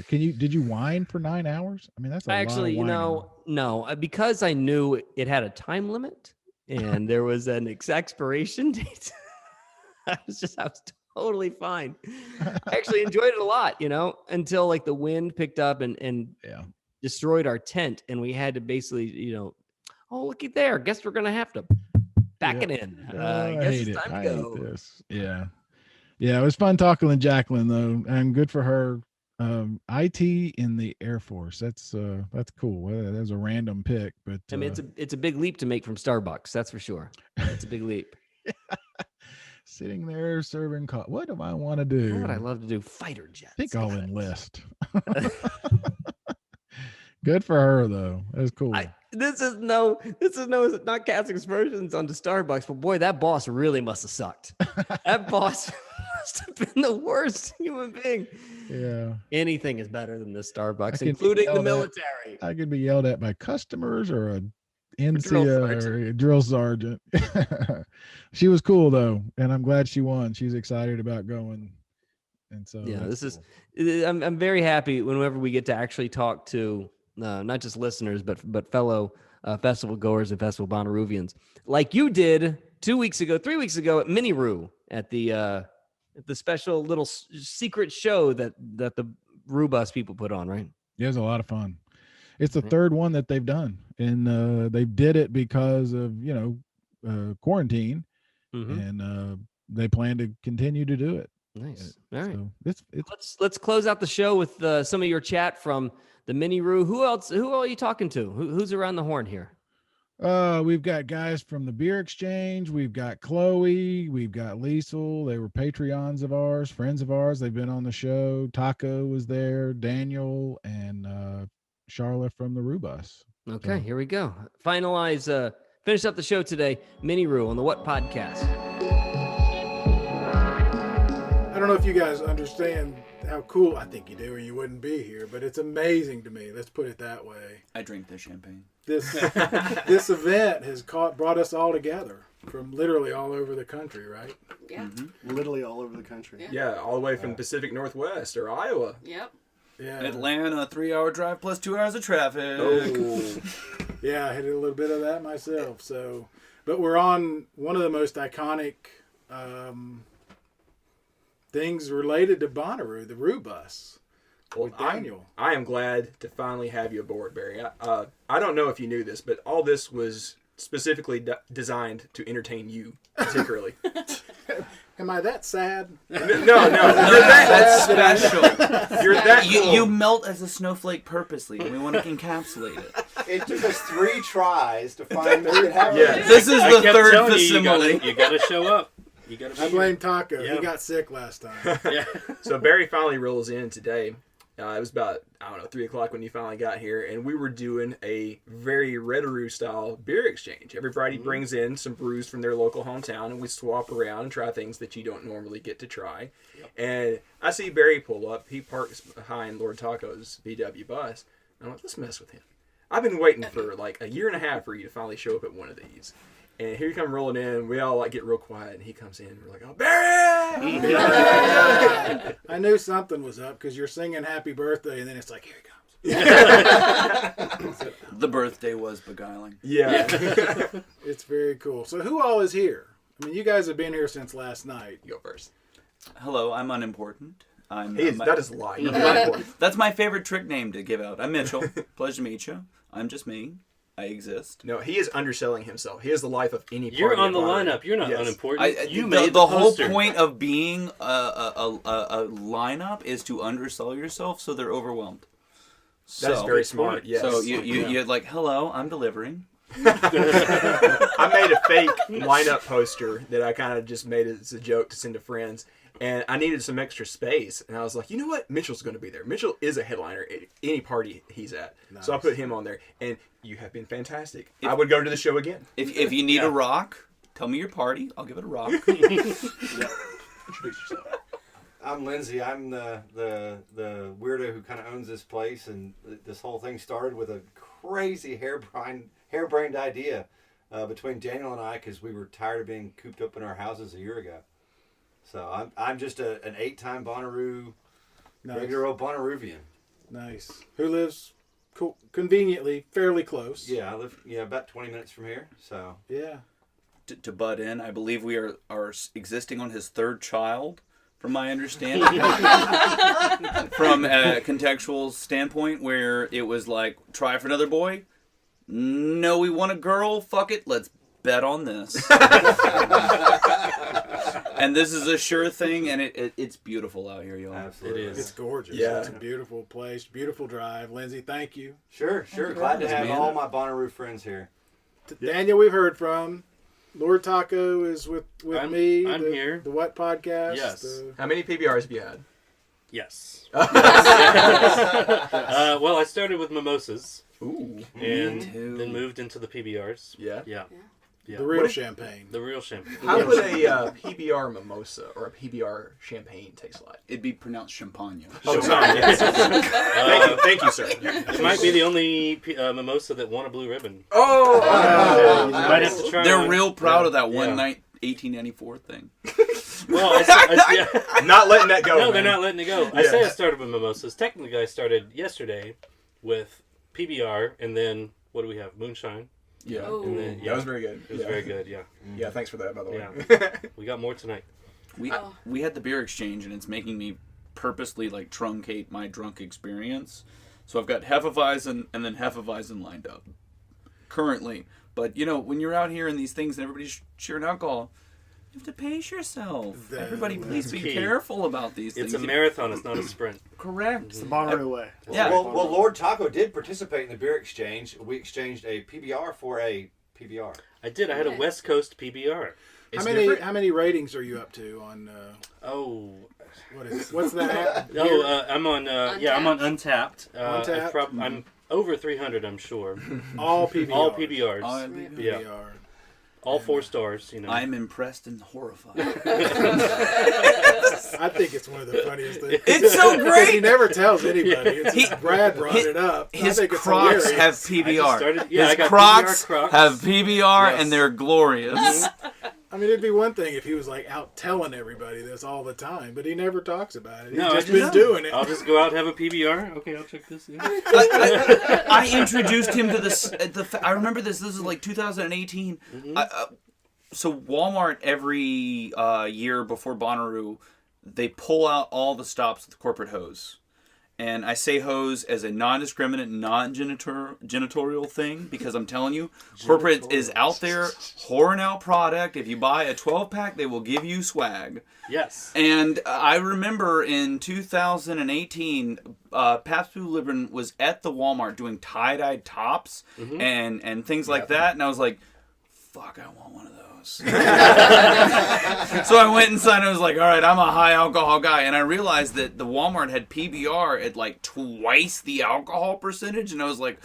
Did you whine for 9 hours? I mean, that's actually, lot of no, because I knew it had a time limit and there was an expiration date. I was totally fine. I actually enjoyed it a lot, until like the wind picked up and destroyed our tent, and we had to basically, oh, looky there. Guess we're gonna have to pack it in. I guess hate it's it. time to I go. hate this. Yeah. Yeah, it was fun talking to Jaclyn though, and good for her. IT in the Air Force. That's cool. That was a random pick, but I mean, it's a big leap to make from Starbucks. That's for sure. It's a big leap. Sitting there serving coffee. What do I want to do? What would I love to do? Fighter jets. I think I'll enlist. Good for her though. That's cool. This is not casting aspersions onto Starbucks, but boy, that boss really must have sucked. That boss must have been the worst human being. Yeah. Anything is better than this Starbucks, including the military. I could be yelled at by customers or a NCO or a drill sergeant. She was cool though, and I'm glad she won. She's excited about going. And so I'm very happy whenever we get to actually talk to not just listeners, but fellow festival goers and festival Bonnaroovians, like you did 3 weeks ago at Mini Roo at the special little secret show that the Roo bus people put on, right? Yeah, it was a lot of fun. It's the third one that they've done, and they did it because of quarantine, and they plan to continue to do it. Nice. All right. So let's close out the show with some of your chat from the Mini Roo. Who are you talking to? Who's around the horn here? We've got guys from the Beer Exchange. We've got Chloe. We've got Liesel. They were Patreons of ours, friends of ours. They've been on the show. Taco was there. Daniel and Sharla from the Roo bus. Okay, here we go. Finish up the show today. Mini Roo on the What Podcast. I don't know if you guys understand how cool, I think you do, or you wouldn't be here, but it's amazing to me. Let's put it that way. I drink the champagne. This event has brought us all together from literally all over the country, right? Yeah. Mm-hmm. Literally all over the country. Yeah, all the way from Pacific Northwest or Iowa. Yep. Yeah. Atlanta, 3-hour drive plus 2 hours of traffic. Oh. Yeah, I had a little bit of that myself. But we're on one of the most iconic things related to Bonnaroo, the Roo bus. Well, Daniel. I am glad to finally have you aboard, Barry. I don't know if you knew this, but all this was specifically designed to entertain you, particularly. Am I that sad? No, you're that special. You're that cool. You melt as a snowflake purposely, and we want to encapsulate it. It took us 3 tries to find that it happened. Yeah. This is the third facsimile. You gotta show up. I blame Taco. He got sick last time. Yeah. So Barry finally rolls in today. It was about, 3 o'clock when you finally got here, and we were doing a very Reddaroo style beer exchange. Everybody brings in some brews from their local hometown, and we swap around and try things that you don't normally get to try. Yep. And I see Barry pull up. He parks behind Lord Taco's VW bus. I'm like, let's mess with him. I've been waiting for like a year and a half for you to finally show up at one of these. And here you come rolling in. We all get real quiet, and he comes in. And we're like, "Oh, Barry!" I knew something was up because you're singing "Happy Birthday," and then it's like, "Here he comes." The birthday was beguiling. Yeah, it's very cool. So, who all is here? I mean, you guys have been here since last night. You go first. Hello, I'm unimportant. That is lying. That's my favorite trick name to give out. I'm Mitchell. Pleasure to meet you. I'm just me. I exist. No, he is underselling himself. He is the life of any party. You're on the lineup. You're not unimportant. You made the whole point of being a lineup is to undersell yourself so they're overwhelmed. That's very smart. Yes. So you're like, hello, I'm delivering. I made a fake lineup poster that I kind of just made as a joke to send to friends. And I needed some extra space. And I was like, you know what? Mitchell's going to be there. Mitchell is a headliner at any party he's at. Nice. So I put him on there. And you have been fantastic. I would go to the show again. If you need a rock, tell me your party. I'll give it a rock. Introduce yourself. I'm Lindsay. I'm the weirdo who kind of owns this place. And this whole thing started with a crazy harebrained idea between Daniel and I because we were tired of being cooped up in our houses a year ago. So I'm just an 8-time Bonnaroo, regular old Bonnaroovian. Nice. Who lives conveniently fairly close. Yeah, I live about 20 minutes from here. So yeah. to butt in. I believe we are existing on his third child, from my understanding. From a contextual standpoint, where it was like, try for another boy. No, we want a girl. Fuck it. Let's bet on this. And this is a sure thing, and it's beautiful out here, y'all. Absolutely. It is. It's gorgeous. Yeah. It's a beautiful place, beautiful drive. Lindsay, thank you. Sure. Glad to have all my Bonnaroo friends here. Daniel, we've heard from. Lord Taco is with me. I'm here. The What Podcast. Yes. How many PBRs have you had? Yes. Well, I started with mimosas. Ooh. And then moved into the PBRs. Yeah. The real champagne. The real champagne. How would a PBR mimosa or a PBR champagne taste like? It'd be pronounced champagne. Oh, sorry. Yes. Thank you, sir. It might be the only mimosa that won a blue ribbon. Oh! Might have to try They're one. real proud of that one night 1894 thing. Well, I'm not letting that go. No, man. they're not letting it go. I say I started with mimosas. Technically, I started yesterday with PBR, and then what do we have? Moonshine. Yeah. And then, That was very good. It was very good, yeah. Yeah, thanks for that, by the way. Yeah. We got more tonight. We had the beer exchange, and it's making me purposely like truncate my drunk experience. So I've got Hefeweizen and then Hefeweizen lined up currently. But when you're out here in these things and everybody's sharing alcohol, you have to pace yourself. Everybody, please be careful about these things. It's a marathon. It's not a sprint. Correct. It's the Bonnaroo way. Yeah. Well, Lord Taco did participate in the beer exchange. We exchanged a PBR for a PBR. I did. I had a West Coast PBR. How many ratings are you up to on? What's that? I'm on. I'm on Untapped. Untapped? I'm over 300. I'm sure. All PBRs. All PBRs. All Yeah. All 4 stars. I'm impressed and horrified. I think it's one of the funniest things. It's so great. He never tells anybody. Brad brought it up. His I think it's Crocs hilarious. have PBR. I His got Crocs PBR have PBR, and they're glorious. I mean, it'd be one thing if he was like out telling everybody this all the time, but he never talks about it. He's just been doing it. I'll just go out and have a PBR. Okay, I'll check this. Yeah. I introduced him to this. I remember this. This is like 2018. So Walmart every year before Bonnaroo, they pull out all the stops with the corporate hose. And I say hose as a non-discriminate, non-janitorial thing because I'm telling you, corporate is out there whoring out product. If you buy a 12-pack, they will give you swag. Yes. And I remember in 2018, Pabst Blue Ribbon was at the Walmart doing tie-dyed tops and things like that. And I was like, fuck, I want one of those. So I went inside and I was like, all right, I'm a high alcohol guy. And I realized that the Walmart had PBR at like twice the alcohol percentage. And I was like,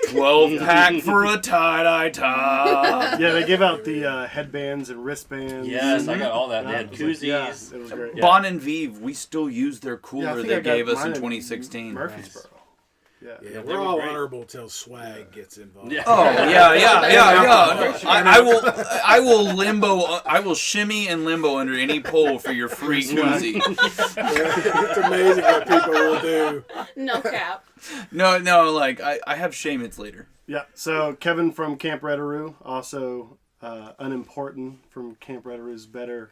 12-pack for a tie-dye top. Yeah, they give out the headbands and wristbands. Yes, I got all that. They had koozies. Yeah, it was great. Bon and Vive, we still use their cooler they gave us in mine 2016. Murfreesboro. Yeah, we're all honorable till swag gets involved. Yeah. Oh yeah. I will limbo. I will shimmy and limbo under any pole for your free koozie. It's amazing what people will do. No cap. No. Like I have shame. It's later. Yeah. So Kevin from Camp Reddaroo, also unimportant from Camp Reddaroo's better.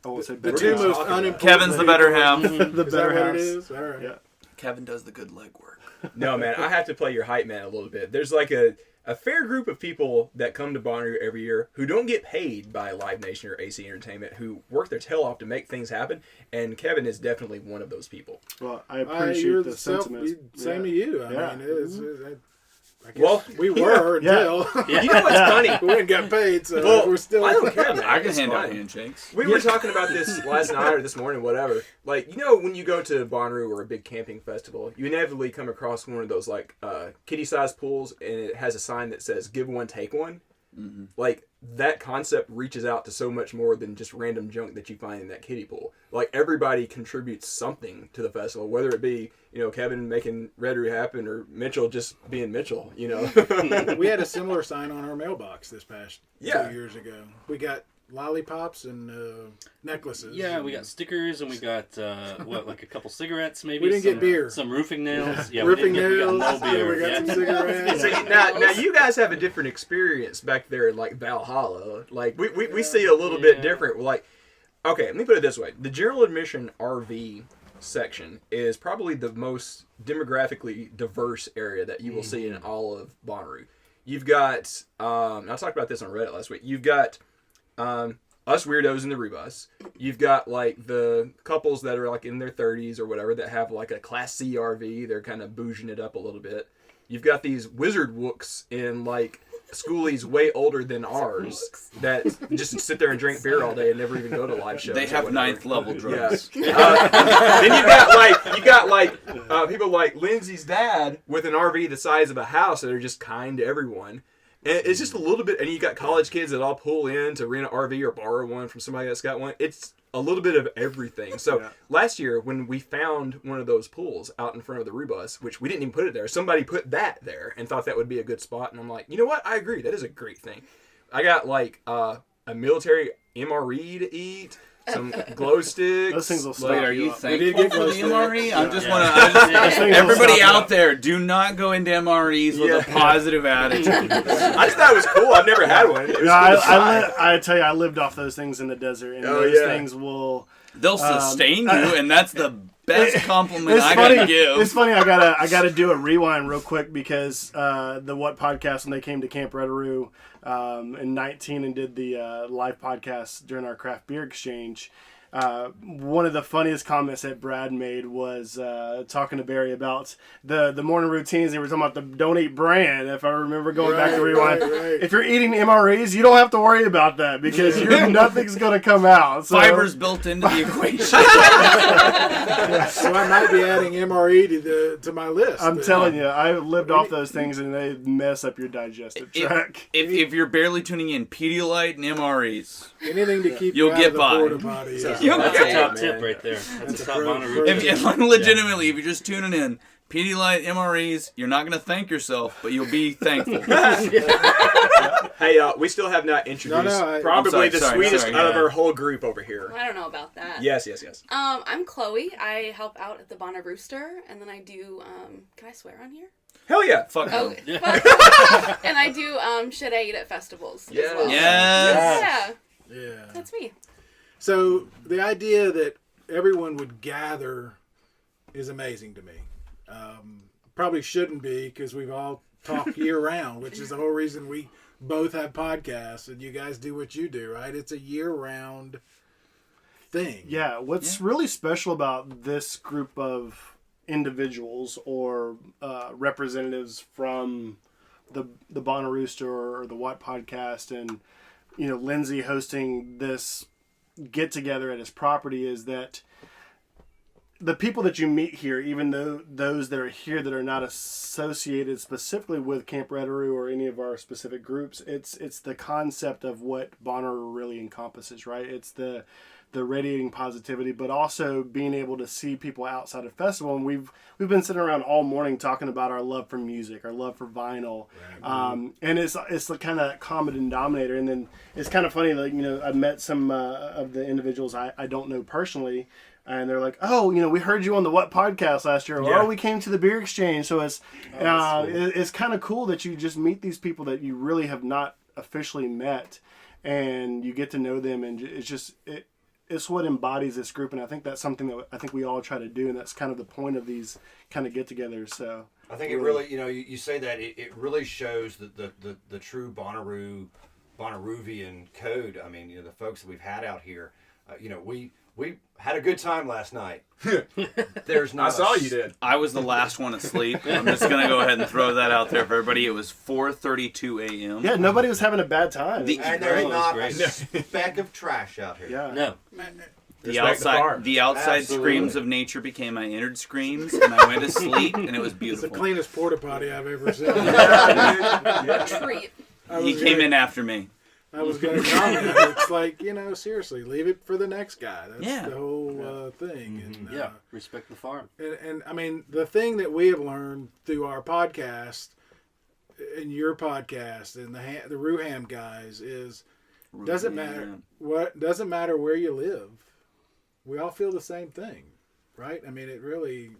I won't say better. The two most unimportant. Kevin's the better half. The Is that better what house. it is? All right. Yeah. Kevin does the good leg work. No, man, I have to play your hype man a little bit. There's like a fair group of people that come to Bonnaroo every year who don't get paid by Live Nation or AC Entertainment, who work their tail off to make things happen, and Kevin is definitely one of those people. Well, I appreciate the sentiment. Same to you. I mean, I guess we were until You know what's funny? we didn't get paid, so we're still. I don't care, man. I can It's hand out fine. handshakes. We were talking about this last night or this morning, whatever. Like, when you go to Bonnaroo or a big camping festival, you inevitably come across one of those like kiddie-sized pools, and it has a sign that says "Give one, take one." Mm-hmm. Like, that concept reaches out to so much more than just random junk that you find in that kiddie pool. Like, everybody contributes something to the festival, whether it be Kevin making Reddaroo happen or Mitchell just being Mitchell. We had a similar sign on our mailbox this past 2 years ago. We got lollipops and necklaces. Yeah, we got stickers and we got like a couple cigarettes maybe. We didn't get beer. Some roofing nails. Yeah, roofing we nails. got no beer. We got some cigarettes. So now you guys have a different experience back there in like Valhalla. Like we see a little bit different. Like, okay, let me put it this way: the general admission RV section is probably the most demographically diverse area that you will see in all of Bonnaroo. You've got I talked about this on Reddit last week. You've got us weirdos in the Roo bus. You've got like the couples that are like in their 30s or whatever that have like a Class C RV. They're kind of bouging it up a little bit. You've got these wizard wooks in like schoolies way older than ours that just sit there and drink beer all day and never even go to live shows. They have 9th level drugs. Yeah. Then you got like people like Lindsay's dad with an RV the size of a house that are just kind to everyone. And it's just a little bit, and you got college kids that all pull in to rent an RV or borrow one from somebody that's got one. It's a little bit of everything. So last year when we found one of those pools out in front of the Roo bus, which we didn't even put it there, somebody put that there and thought that would be a good spot. And I'm like, you know what? I agree. That is a great thing. I got like a military MRE to eat. Some glow sticks. Those things will stop. Wait, are you up. thankful for the MRE? I just want to. Everybody out there, do not go into MREs with a positive attitude. I just thought it was cool. I've never had one. It was I tell you, I lived off those things in the desert, and those things will. They'll sustain you, and that's the best compliment I can give. It's funny. I gotta do a rewind real quick because the What Podcast, when they came to Camp Reddaroo in 19 and did the live podcast during our craft beer exchange, one of the funniest comments that Brad made was talking to Barry about the morning routines. They were talking about the don't eat bran. If I remember going back to rewind, if you're eating MREs, you don't have to worry about that because nothing's going to come out. So. Fiber's built into the equation. So I might be adding MRE to my list. I'm telling you, I lived off those things and they mess up your digestive tract. If you're barely tuning in, Pedialyte and MREs. Anything to keep you'll you get out by. of the porta potty. That's a top tip right there. That's a top Bonnaroo. Legitimately, if you're just tuning in, Pedialyte, MREs, you're not going to thank yourself, but you'll be thankful. Hey, we still have not introduced probably the sweetest out of our whole group over here. I don't know about that. Yes. I'm Chloe. I help out at the Bonnaroo, and then I do, can I swear on here? Hell yeah. Fuck no. And I do shit I eat at festivals as well. Yes. Yeah. That's me. So the idea that everyone would gather is amazing to me. Probably shouldn't be because we've all talked year round, which is the whole reason we both have podcasts and you guys do what you do, right? It's a year round thing. Yeah. What's really special about this group of individuals or representatives from the Bonnaroo or the What Podcast and Lindsay hosting this get together at his property is that the people that you meet here, even though those that are here that are not associated specifically with Camp Reddaroo or any of our specific groups, it's the concept of what Bonnaroo really encompasses, right? It's the radiating positivity, but also being able to see people outside of festival. And we've been sitting around all morning talking about our love for music, our love for vinyl, and it's the kind of common denominator. And then it's kind of funny, like I've met some of the individuals I don't know personally. And they're like, oh, we heard you on the What Podcast last year. Or, oh, we came to the beer exchange. So it's it's kind of cool that you just meet these people that you really have not officially met, and you get to know them, and it's what embodies this group. And I think that's something that I think we all try to do, and that's kind of the point of these kind of get-togethers. So I think it really, you say that it really shows the true Bonnaroovian code. I mean, the folks that we've had out here, we had a good time last night. There's not. I saw you did. I was the last one asleep. I'm just gonna go ahead and throw that out there for everybody. It was 4:32 a.m. Yeah, nobody was having a bad time. And there's not a speck of trash out here. Yeah. No. The outside screams of nature became my inner screams, and I went to sleep, and it was beautiful. It's the cleanest porta potty I've ever seen. Treat. He came in after me. I was going to comment. It's like, seriously, leave it for the next guy. That's the whole thing. Mm-hmm. And, respect the farm. And I mean, the thing that we have learned through our podcast and your podcast and the Roo Ham guys is Doesn't matter where you live. We all feel the same thing, right? I mean, it really.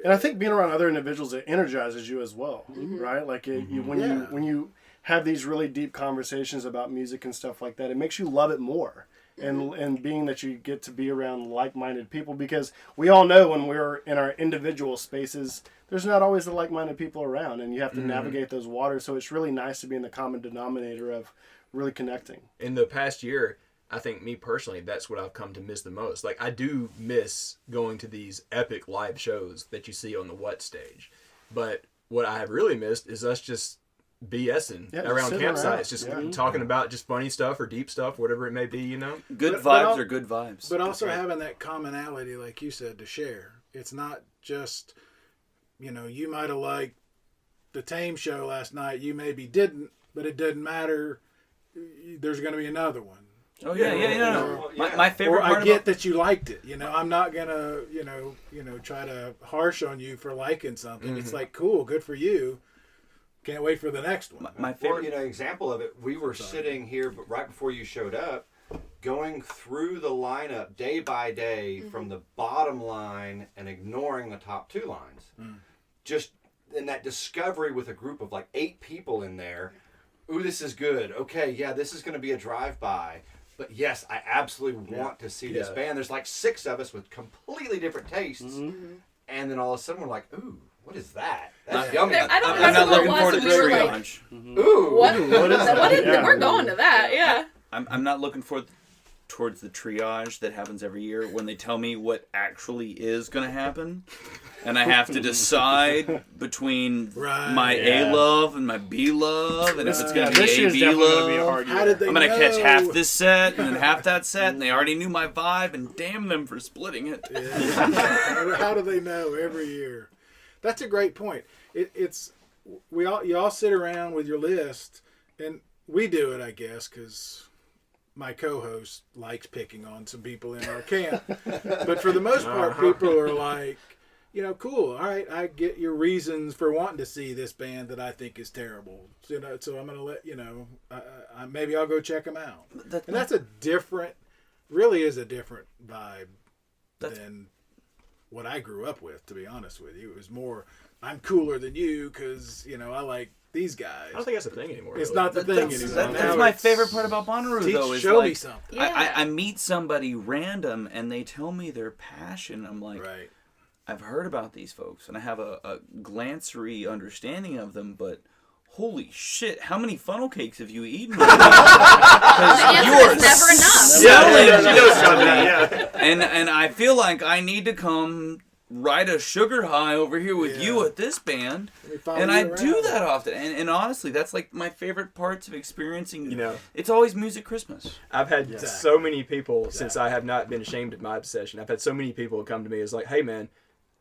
And I think being around other individuals, it energizes you as well, right? Like when you have these really deep conversations about music and stuff like that, it makes you love it more. And being that you get to be around like-minded people, because we all know when we're in our individual spaces, there's not always the like-minded people around, and you have to navigate those waters. So it's really nice to be in the common denominator of really connecting. In the past year, I think me personally, that's what I've come to miss the most. Like, I do miss going to these epic live shows that you see on the What stage. But what I have really missed is us just BSing around campsites, just talking about just funny stuff or deep stuff, whatever it may be, you know? Good vibes are good vibes. But also having that commonality, like you said, to share. It's not just, you know, you might have liked the Tame show last night, you maybe didn't, but it doesn't matter. There's going to be another one. Oh yeah. My favorite part I get that you liked it. You know, I'm not gonna, you know, try to harsh on you for liking something. It's like, cool, good for you. Can't wait for the next one. My favorite, example of it. We were sitting here, but right before you showed up, going through the lineup day by day from the bottom line and ignoring the top two lines. Just in that discovery with a group of like 8 people in there. Ooh, this is good. Okay, yeah, this is going to be a drive-by. But yes, I absolutely want to see this band. There's like 6 of us with completely different tastes. And then all of a sudden we're like, ooh, what is that? That's yummy. I'm not looking forward to the triage. Ooh. What is that? We're going to that, yeah. I'm not looking towards the triage that happens every year when they tell me what actually is going to happen. And I have to decide between my A love and my B love, and if it's going to be A B love, I'm going to catch half this set and then half that set, and they already knew my vibe, and damn them for splitting it. How do they know every year? That's a great point. You all sit around with your list, and we do it, I guess, because my co-host likes picking on some people in our camp. But for the most part, people are like, you know, cool. All right, I get your reasons for wanting to see this band that I think is terrible. So, you know, so I'm going to let you know. Maybe I'll go check them out. That's a different, really is a different vibe than what I grew up with. To be honest with you, it was more I'm cooler than you because you know I like these guys. I don't think that's a thing anymore. It's not the thing anymore. That's my favorite part about Bonnaroo, though. Is show like, me something. I meet somebody random and they tell me their passion. I'm like, I've heard about these folks and I have a glancery understanding of them, but holy shit, how many funnel cakes have you eaten? Because you are never enough. And I feel like I need to come ride a sugar high over here with you at this band, and I do that often. And honestly, that's like my favorite parts of experiencing. You know, it's always music Christmas. I've had so many people since I have not been ashamed of my obsession. I've had so many people come to me as like, "Hey, man,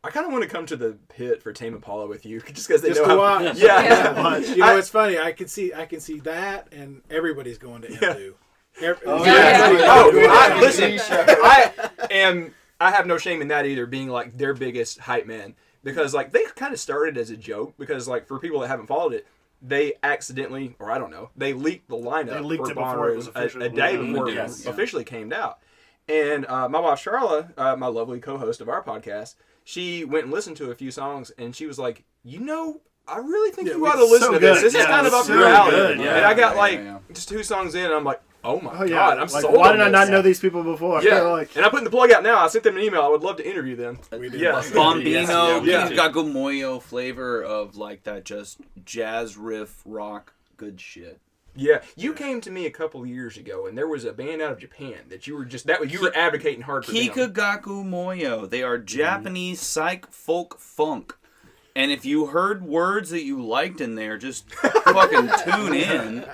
I kind of want to come to the pit for Tame Impala with you, just because they know how." You know, it's funny. I can see that, and everybody's going to Endu. Listen, I have no shame in that either, being like their biggest hype man, because like they kind of started as a joke, because like for people that haven't followed it, they accidentally, or I don't know, they leaked the lineup for Bonnaroo a day before it officially came out. And my wife Sharla, my lovely co-host of our podcast, she went and listened to a few songs, and she was like, you know, I really think you ought to listen to this. This is kind of up your alley. And I got just 2 songs in, and I'm like, oh my God, I'm sold. Why did I not know these people before? Yeah, and I'm putting the plug out now. I sent them an email. I would love to interview them. Bombino, Gagumoyo flavor of like that just jazz riff rock good shit. Yeah, you came to me a couple years ago, and there was a band out of Japan that you were advocating hard for. Kikagaku Moyo. They are Japanese psych folk funk. And if you heard words that you liked in there, just fucking tune in.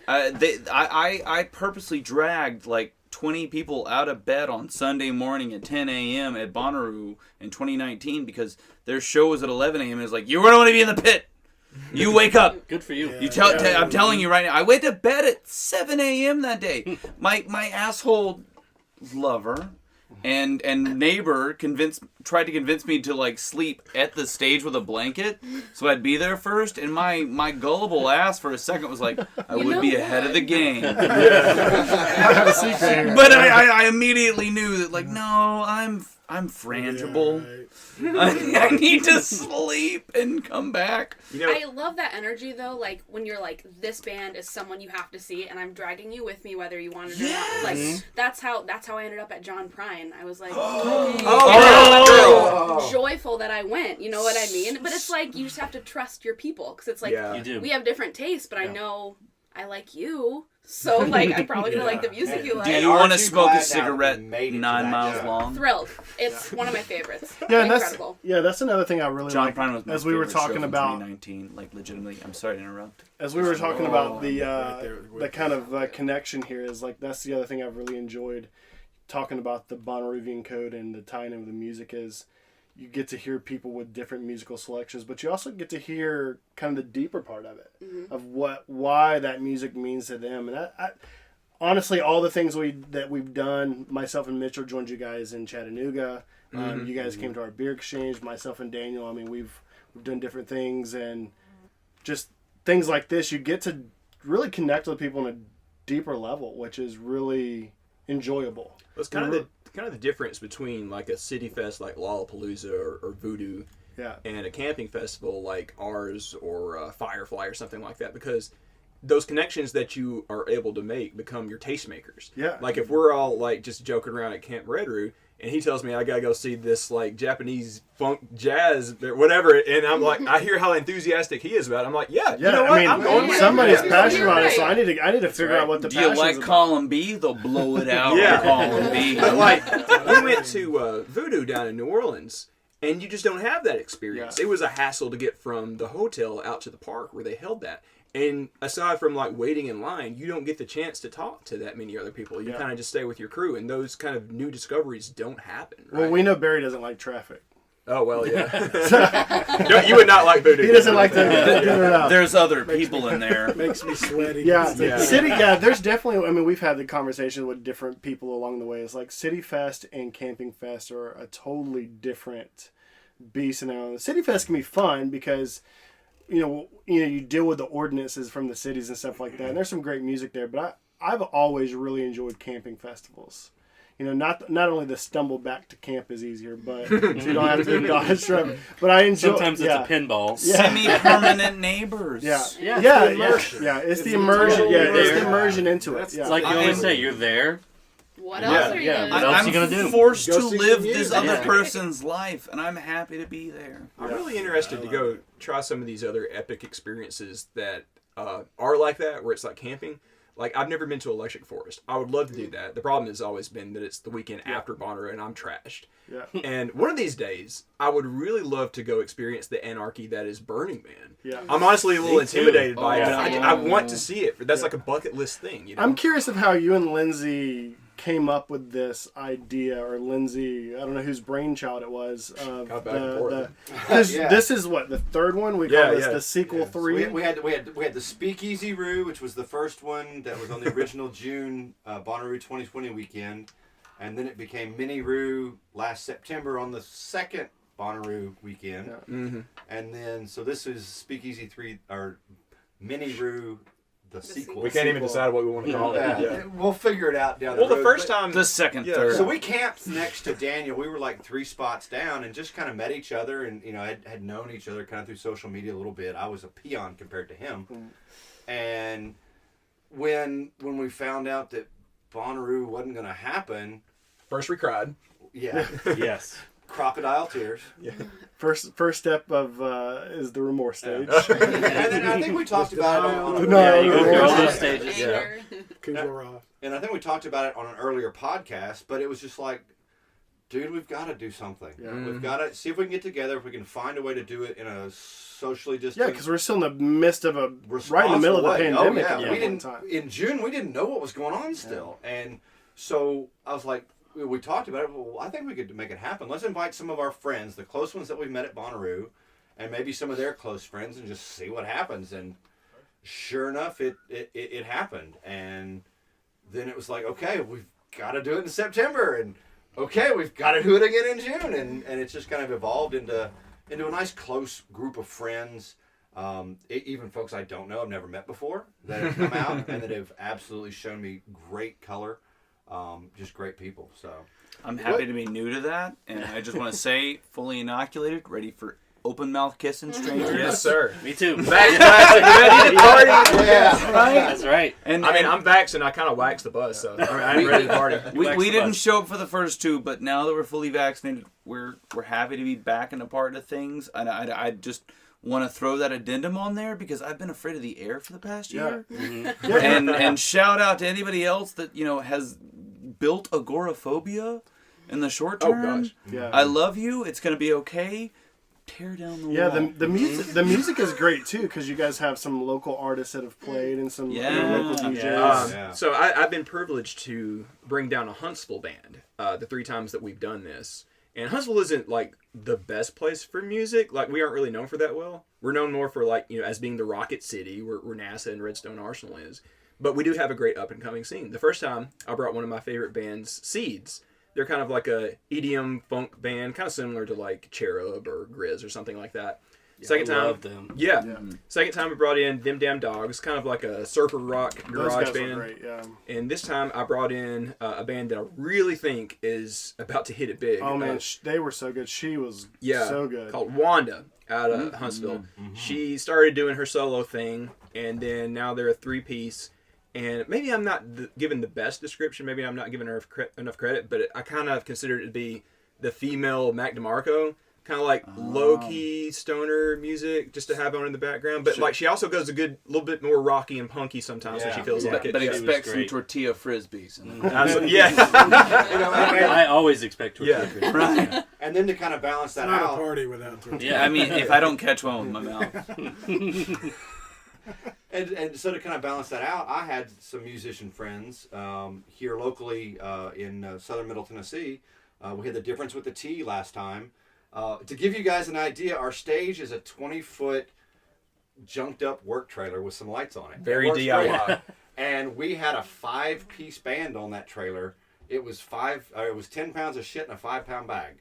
I purposely dragged like 20 people out of bed on Sunday morning at 10 a.m. at Bonnaroo in 2019 because their show was at 11 a.m. and it's like, you don't want to be in the pit. You wake up. Good for you. I'm telling you right now. I went to bed at 7 a.m. that day. My asshole lover and neighbor tried to convince me to like sleep at the stage with a blanket, so I'd be there first. And my gullible ass for a second was like, I would be ahead of the game. I have a secret here. But I immediately knew that like, no, I'm frangible. I need to sleep and come back. I love that energy though. Like when you're like, this band is someone you have to see, and I'm dragging you with me whether you want it or not. Like that's how I ended up at John Prine. I was like, joyful that I went. You know what I mean? But it's like you just have to trust your people because it's like You do. we have different tastes, but I know I like you. So, like, I'm probably going to like the music you like. Do you want to smoke a cigarette 9 miles long? Thrilled. It's one of my favorites. Yeah, Incredible. that's another thing I really John like. Prine was my as we were favorite show talking from about 2019, like legitimately. I'm sorry to interrupt. As we were talking about the kind of connection here is like that's the other thing I've really enjoyed talking about the Bonnaroovian code and the tying in with the music is you get to hear people with different musical selections, but you also get to hear kind of the deeper part of it, of why that music means to them. And I honestly, all the things that we've done, myself and Mitchell joined you guys in Chattanooga. You guys came to our beer exchange. Myself and Daniel. I mean, we've done different things, and just things like this. You get to really connect with people on a deeper level, which is really enjoyable. Well, it's kind of the difference between like a city fest like Lollapalooza or Voodoo, and a camping festival like ours or Firefly or something like that, because those connections that you are able to make become your tastemakers. Yeah. Like if we're all like just joking around at Camp Reddaroo, and he tells me I gotta go see this like Japanese funk jazz or whatever, and I'm like, I hear how enthusiastic he is about it. I'm like, you know what? I mean, I'm going. Somebody's passionate about it, so I need to figure out what the passion is. Do you like column B? They'll blow it out for column B. But like, we went to Voodoo down in New Orleans, and you just don't have that experience. It was a hassle to get from the hotel out to the park where they held that. And aside from like waiting in line, you don't get the chance to talk to that many other people. You kind of just stay with your crew, and those kind of new discoveries don't happen. Right? Well, we know Barry doesn't like traffic. Oh well, yeah. No, you would not like Voodoo. He doesn't like to get it out. There's other people in there. Makes me sweaty. City. Yeah, there's definitely. I mean, we've had the conversation with different people along the way. It's like City Fest and Camping Fest are a totally different beast. And City Fest can be fun because you deal with the ordinances from the cities and stuff like that. And there's some great music there, but I've always really enjoyed camping festivals. Not only the stumble back to camp is easier, but so you don't have to dodge trouble. But I enjoy. Sometimes it's a pinball. Semi-permanent neighbors. It's the immersion. It's the immersion into it. It's like you always say, you're there. What else are you doing? What else are you gonna do? I'm forced to live this other person's life, and I'm happy to be there. I'm really interested to go try some of these other epic experiences that are like that, where it's like camping. Like, I've never been to Electric Forest. I would love to do that. The problem has always been that it's the weekend after Bonnaroo, and I'm trashed. Yeah. And one of these days, I would really love to go experience the anarchy that is Burning Man. Yeah. I'm honestly a little intimidated by it. I want to see it. That's like a bucket list thing. I'm curious of how you and Lindsay came up with this idea, or Lindsay, I don't know whose brainchild it was. This is what, the third one? We call this the sequel 3. So we had the Speakeasy Roo, which was the first one that was on the original June Bonnaroo 2020 weekend, and then it became Mini Roo last September on the second Bonnaroo weekend, and then so this is Speakeasy 3 or Mini Roo. The sequel. We can't even decide what we want to call it. We'll figure it out down the road. Well, the first time... The second, third. So we camped next to Daniel. We were like 3 spots down and just kind of met each other and, had known each other kind of through social media a little bit. I was a peon compared to him. And when we found out that Bonnaroo wasn't going to happen... First we cried. Yeah. Yes. Crocodile tears. Yeah. First step of is the remorse stage. And then I think we talked about it on you go through all those stages. And I think we talked about it on an earlier podcast, but it was just like, dude, we've got to do something. Yeah. We've got to see if we can get together, if we can find a way to do it in a socially distant. Yeah, because we're still in the midst of right in the middle of the pandemic. Oh, yeah. We didn't in June. We didn't know what was going on still, and so I was like. We talked about it. Well, I think we could make it happen. Let's invite some of our friends, the close ones that we met at Bonnaroo, and maybe some of their close friends, and just see what happens. And sure enough, it happened. And then it was like, okay, we've got to do it in September. And okay, we've got to do it again in June, and it's just kind of evolved into a nice close group of friends. Even folks I don't know, I've never met before, that have come out and that have absolutely shown me great color. Just great people. So I'm happy to be new to that, and I just want to say, fully inoculated, ready for open mouth kissing strangers. Yes, sir. Me too. Ready to party. Yeah, right. That's right. And I mean, I'm vaxxed and I kind of waxed the bus, so I'm ready to party. we didn't show up for the first two, but now that we're fully vaccinated, we're happy to be back and a part of things. And I just want to throw that addendum on there because I've been afraid of the air for the past year. And shout out to anybody else that has built agoraphobia in the short term. Oh gosh. Yeah. I love you. It's gonna be okay. Tear down the wall. Yeah, the music is great too because you guys have some local artists that have played and some local DJs. So I've been privileged to bring down a Huntsville band the 3 times that we've done this. And Huntsville isn't like the best place for music. Like we aren't really known for that well. We're known more for as being the Rocket City where NASA and Redstone Arsenal is. But we do have a great up and coming scene. The first time I brought one of my favorite bands, Seeds. They're kind of like a EDM funk band, kind of similar to like Cherub or Grizz or something like that. Yeah, Second time, love them. Yeah. Second time we brought in Them Damn Dogs, kind of like a surfer rock garage band. Great, yeah. And this time I brought in a band that I really think is about to hit it big. Oh man, they were so good. She was so good. Called Wanda out of Huntsville. She started doing her solo thing, and then now they're a 3-piece. And maybe I'm not given the best description. Maybe I'm not giving her enough credit, but I kind of consider it to be the female Mac DeMarco. Kind of like low-key stoner music just to have on in the background. But like she also goes a little bit more rocky and punky sometimes when she feels like it. But expect some tortilla frisbees. I always expect tortilla frisbees. Right. And then to kind of balance that It's not out. a party without tortillas. Yeah, I mean, if I don't catch one with my mouth. And so to kind of balance that out, I had some musician friends here locally in southern Middle Tennessee. We had the Difference with the T last time. To give you guys an idea, our stage is a 20-foot junked up work trailer with some lights on it. Very DIY. And we had a 5-piece band on that trailer. It was 10 pounds of shit in a 5-pound bag.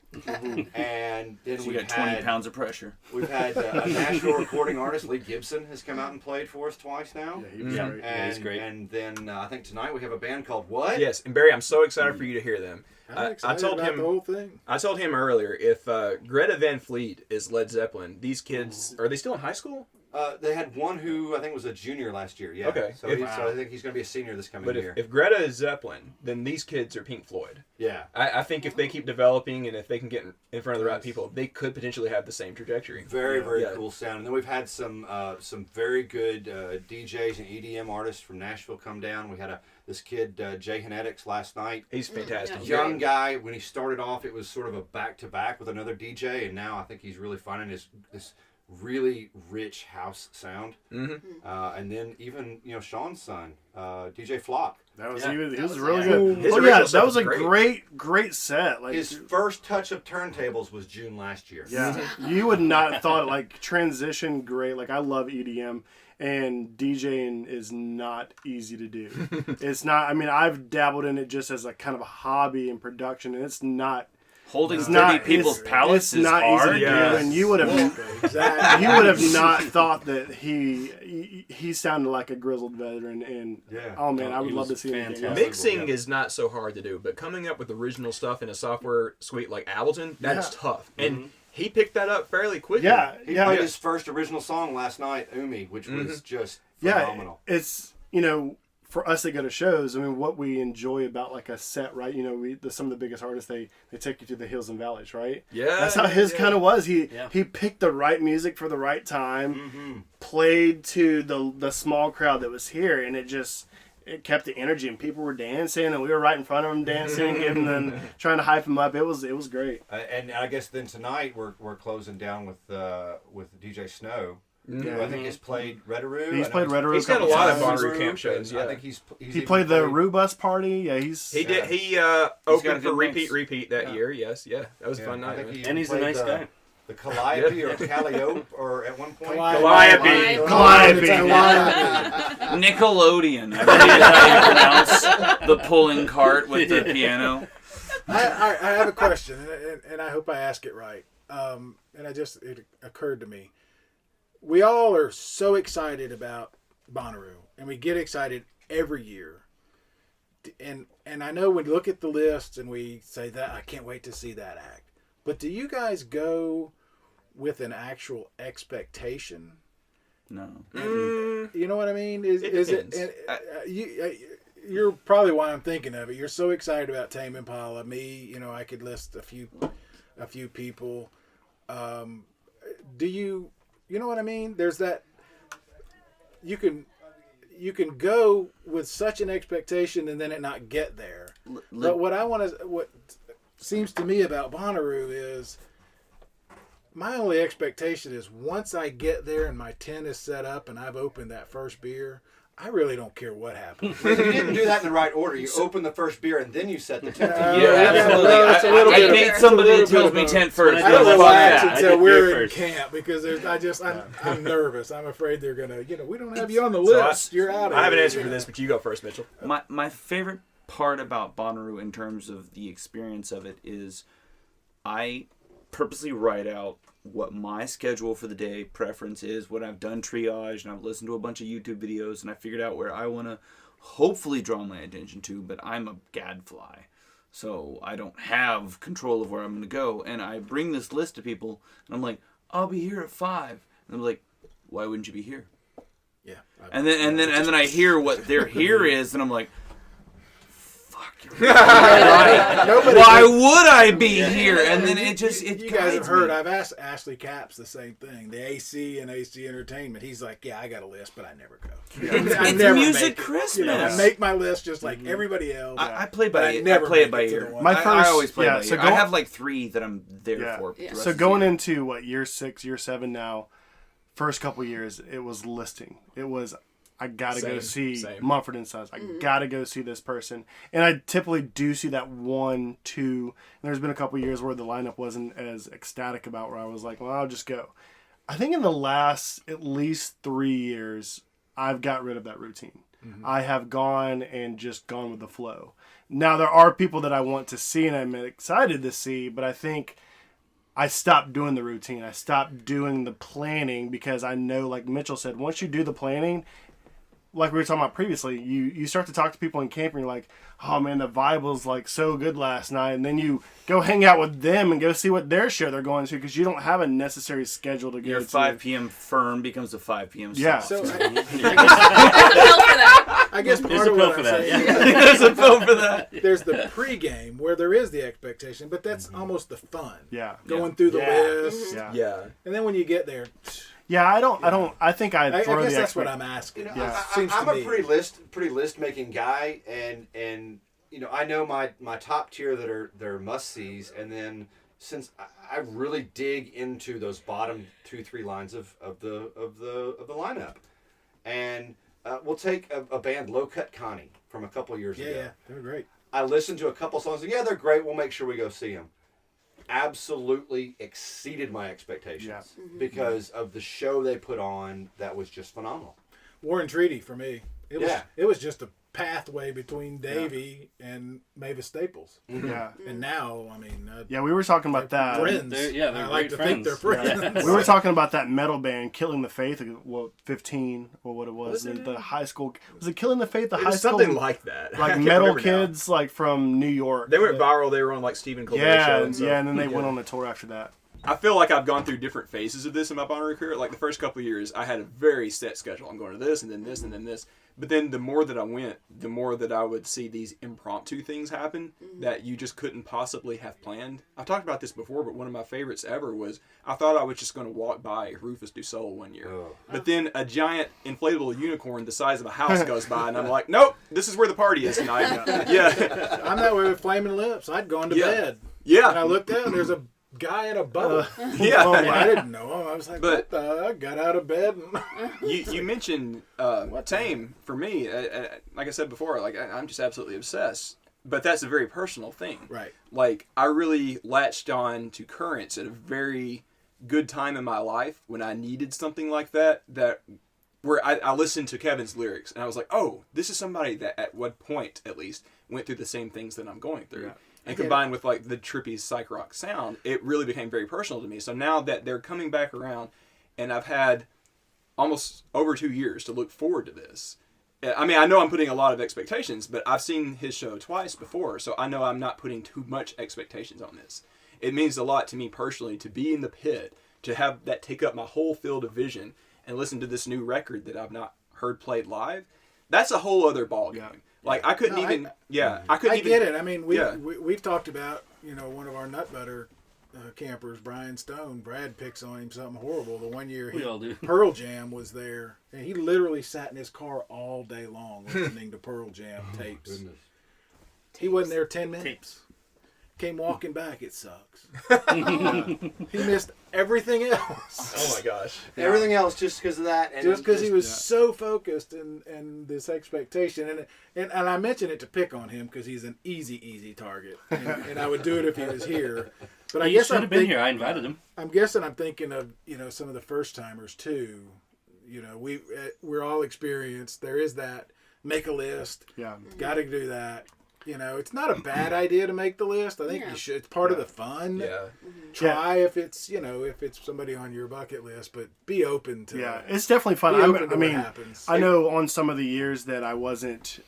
And then So we you got 20 pounds of pressure. We've had a Nashville recording artist, Lee Gibson, has come out and played for us twice now. Yeah, he was great. And, he's great. And then I think tonight we have a band called What? Yes, and Barry, I'm so excited for you to hear them. I'm excited about the whole thing. I told him earlier, if Greta Van Fleet is Led Zeppelin, these kids, are they still in high school? They had one who I think was a junior last year. Yeah. Okay. So, so I think he's going to be a senior this coming year. If Greta is Zeppelin, then these kids are Pink Floyd. Yeah. I think if they keep developing and if they can get in front of the right people, they could potentially have the same trajectory. Very cool sound. And then we've had some very good DJs and EDM artists from Nashville come down. We had this kid Jay Henetics last night. He's fantastic. Young guy. When he started off, it was sort of a back-to-back with another DJ, and now I think he's really finding this really rich house sound. And then even Sean's son, DJ Flock. That was he was really good. That was a great set. Like his first touch of turntables was June last year. Yeah, you would not have thought like transition great. Like I love EDM, and DJing is not easy to do. It's not. I mean, I've dabbled in it just as a kind of a hobby in production, and it's not. Holding 30 people's palates is not hard. Easy to do, and you would have you would have not thought that he sounded like a grizzled veteran. And oh man, I would love to see him again. Mixing is not so hard to do, but coming up with original stuff in a software suite like Ableton, that's tough. And he picked that up fairly quickly. He played his first original song last night, Umi, which was just phenomenal. It's for us that go to shows, I mean, what we enjoy about like a set, right? Some of the biggest artists, they take you to the hills and valleys, right? Yeah, that's how his kind of was. He picked the right music for the right time, played to the small crowd that was here, and it kept the energy, and people were dancing, and we were right in front of them dancing, giving them, trying to hype them up. It was great. And I guess then tonight we're closing down with DJ Snow. Who I think has played Reddaroo. He's played Reddaroo. He's got a lot of Bonnaroo camp shows. I think he played the Roo Bus Party. Yeah, he did. He opened for Repeat that year. Yes, that was a fun night. And he's a nice guy. The Calliope or Calliope, or at one point Calliope. Nickelodeon. I believe is how you pronounce the pulling cart with the piano. I have a question, and I hope I ask it right. And it occurred to me. We all are so excited about Bonnaroo, and we get excited every year. And I know we look at the list and we say that I can't wait to see that act. But do you guys go with an actual expectation? No. You know what I mean? You're probably why I'm thinking of it. You're so excited about Tame Impala. Me, I could list a few people. Do you know what I mean? There's that. You can go with such an expectation and then it not get there. But what seems to me about Bonnaroo is my only expectation is once I get there and my tent is set up and I've opened that first beer, I really don't care what happens. You didn't do that in the right order. You open the first beer and then you set the tent. Absolutely. I need somebody that tells me tent first. I don't relax until we're in camp because I'm nervous. I'm afraid they're gonna. We don't have you on the list. You're out of here. I have an answer for this, but you go first, Mitchell. My favorite part about Bonnaroo in terms of the experience of it is I purposely write out what my schedule for the day preference is, what I've done triage, and I've listened to a bunch of YouTube videos, and I figured out where I want to hopefully draw my attention to, but I'm a gadfly. So I don't have control of where I'm going to go. And I bring this list to people, and I'm like, I'll be here at 5. And I'm like, why wouldn't you be here? Yeah. And then I hear what their here is, and I'm like, why would I be here? And then you guys have heard. I've asked Ashley Capps the same thing. The AC and AC Entertainment. He's like, yeah, I got a list, but I never go. It's music Christmas. I make my list just like everybody else. I play by ear. I play it by ear. I always play by ear. I have like 3 that I'm there for. Yeah. So going into year 6, year 7 now, first couple years it was listing. It was. I gotta go see Mumford & Sons. I gotta go see this person. And I typically do see that 1, 2. And there's been a couple years where the lineup wasn't as ecstatic about where I was like, well, I'll just go. I think in the last at least 3 years, I've got rid of that routine. Mm-hmm. I have gone with the flow. Now, there are people that I want to see and I'm excited to see, but I think I stopped doing the routine. I stopped doing the planning because I know, like Mitchell said, once you do the planning, like we were talking about previously, you start to talk to people in camp and you're like, oh man, the vibe was like so good last night. And then you go hang out with them and go see what their show they're going to because you don't have a necessary schedule to go to. Your 5 p.m. firm becomes a 5 p.m. Yeah. So I guess part of what I'm saying, there's a film for that. There's the pregame where there is the expectation, but that's almost the fun. Yeah. Going through the list. Yeah. And then when you get there. Yeah, I think I guess that's what I'm asking. I'm a pretty list making guy, and I know my top tier that are must sees, and then since I really dig into those bottom 2-3 lines of the lineup, and we'll take a band Low Cut Connie from a couple years ago. Yeah, they're great. I listened to a couple songs. Yeah, they're great. We'll make sure we go see them. Absolutely exceeded my expectations because of the show they put on. That was just phenomenal. War and Treaty for me. It was just a pathway between Davey and Mavis Staples. Yeah. And now, I mean... we were talking about that. Friends. They're I like to think they're friends. Yeah. We were talking about that metal band, Killing the Faith, 15, or what it was. The high school... Was it Killing the Faith? The high school... Something like that. Like metal kids from New York. They went viral. They were on Stephen Colbert show. And then they went on a tour after that. I feel like I've gone through different phases of this in my Bonnaroo career. Like the first couple of years, I had a very set schedule. I'm going to this, and then this, and then this. But then the more that I went, the more that I would see these impromptu things happen that you just couldn't possibly have planned. I've talked about this before, but one of my favorites ever was I thought I was just going to walk by Rufus Du Sol one year. But then a giant inflatable unicorn the size of a house goes by, and I'm like, nope, this is where the party is tonight. Yeah. I'm that way with Flaming Lips. I'd gone to bed. Yeah. And I looked down, there's a guy in a bubble. I didn't know him. I was like, I got out of bed. You mentioned Tame. For me, like I said before, I'm just absolutely obsessed. But that's a very personal thing. Right. Like, I really latched on to Currents at a very good time in my life when I needed something like that where I listened to Kevin's lyrics and I was like, oh, this is somebody that at one point, at least, went through the same things that I'm going through. Yeah. and combined with like the trippy psych rock sound, it really became very personal to me. So now that they're coming back around, and I've had almost over 2 years to look forward to this. I mean, I know I'm putting a lot of expectations, but I've seen his show twice before, so I know I'm not putting too much expectations on this. It means a lot to me personally to be in the pit, to have that take up my whole field of vision, and listen to this new record that I've not heard played live. That's a whole other ballgame. Yeah. Like, I couldn't even... I get it. I mean, we've talked about, one of our nut butter campers, Brian Stone. Brad picks on him something horrible. The one year Pearl Jam was there, and he literally sat in his car all day long listening to Pearl Jam tapes. Goodness. He wasn't there 10 minutes. Tapes. Came walking back. It sucks. He missed everything else. Oh my gosh! Everything else just because of that, and just because he was so focused and this expectation, and I mention it to pick on him because he's an easy target, and I would do it if he was here. But I guess should have been here. I invited him. I'm guessing I'm thinking of some of the first timers too. We're all experienced. There is that make a list. Yeah, got to do that. It's not a bad idea to make the list. I think you should. It's part of the fun. Yeah. Try if it's if it's somebody on your bucket list, but be open to. Yeah, it's definitely fun. I mean, I know on some of the years that I wasn't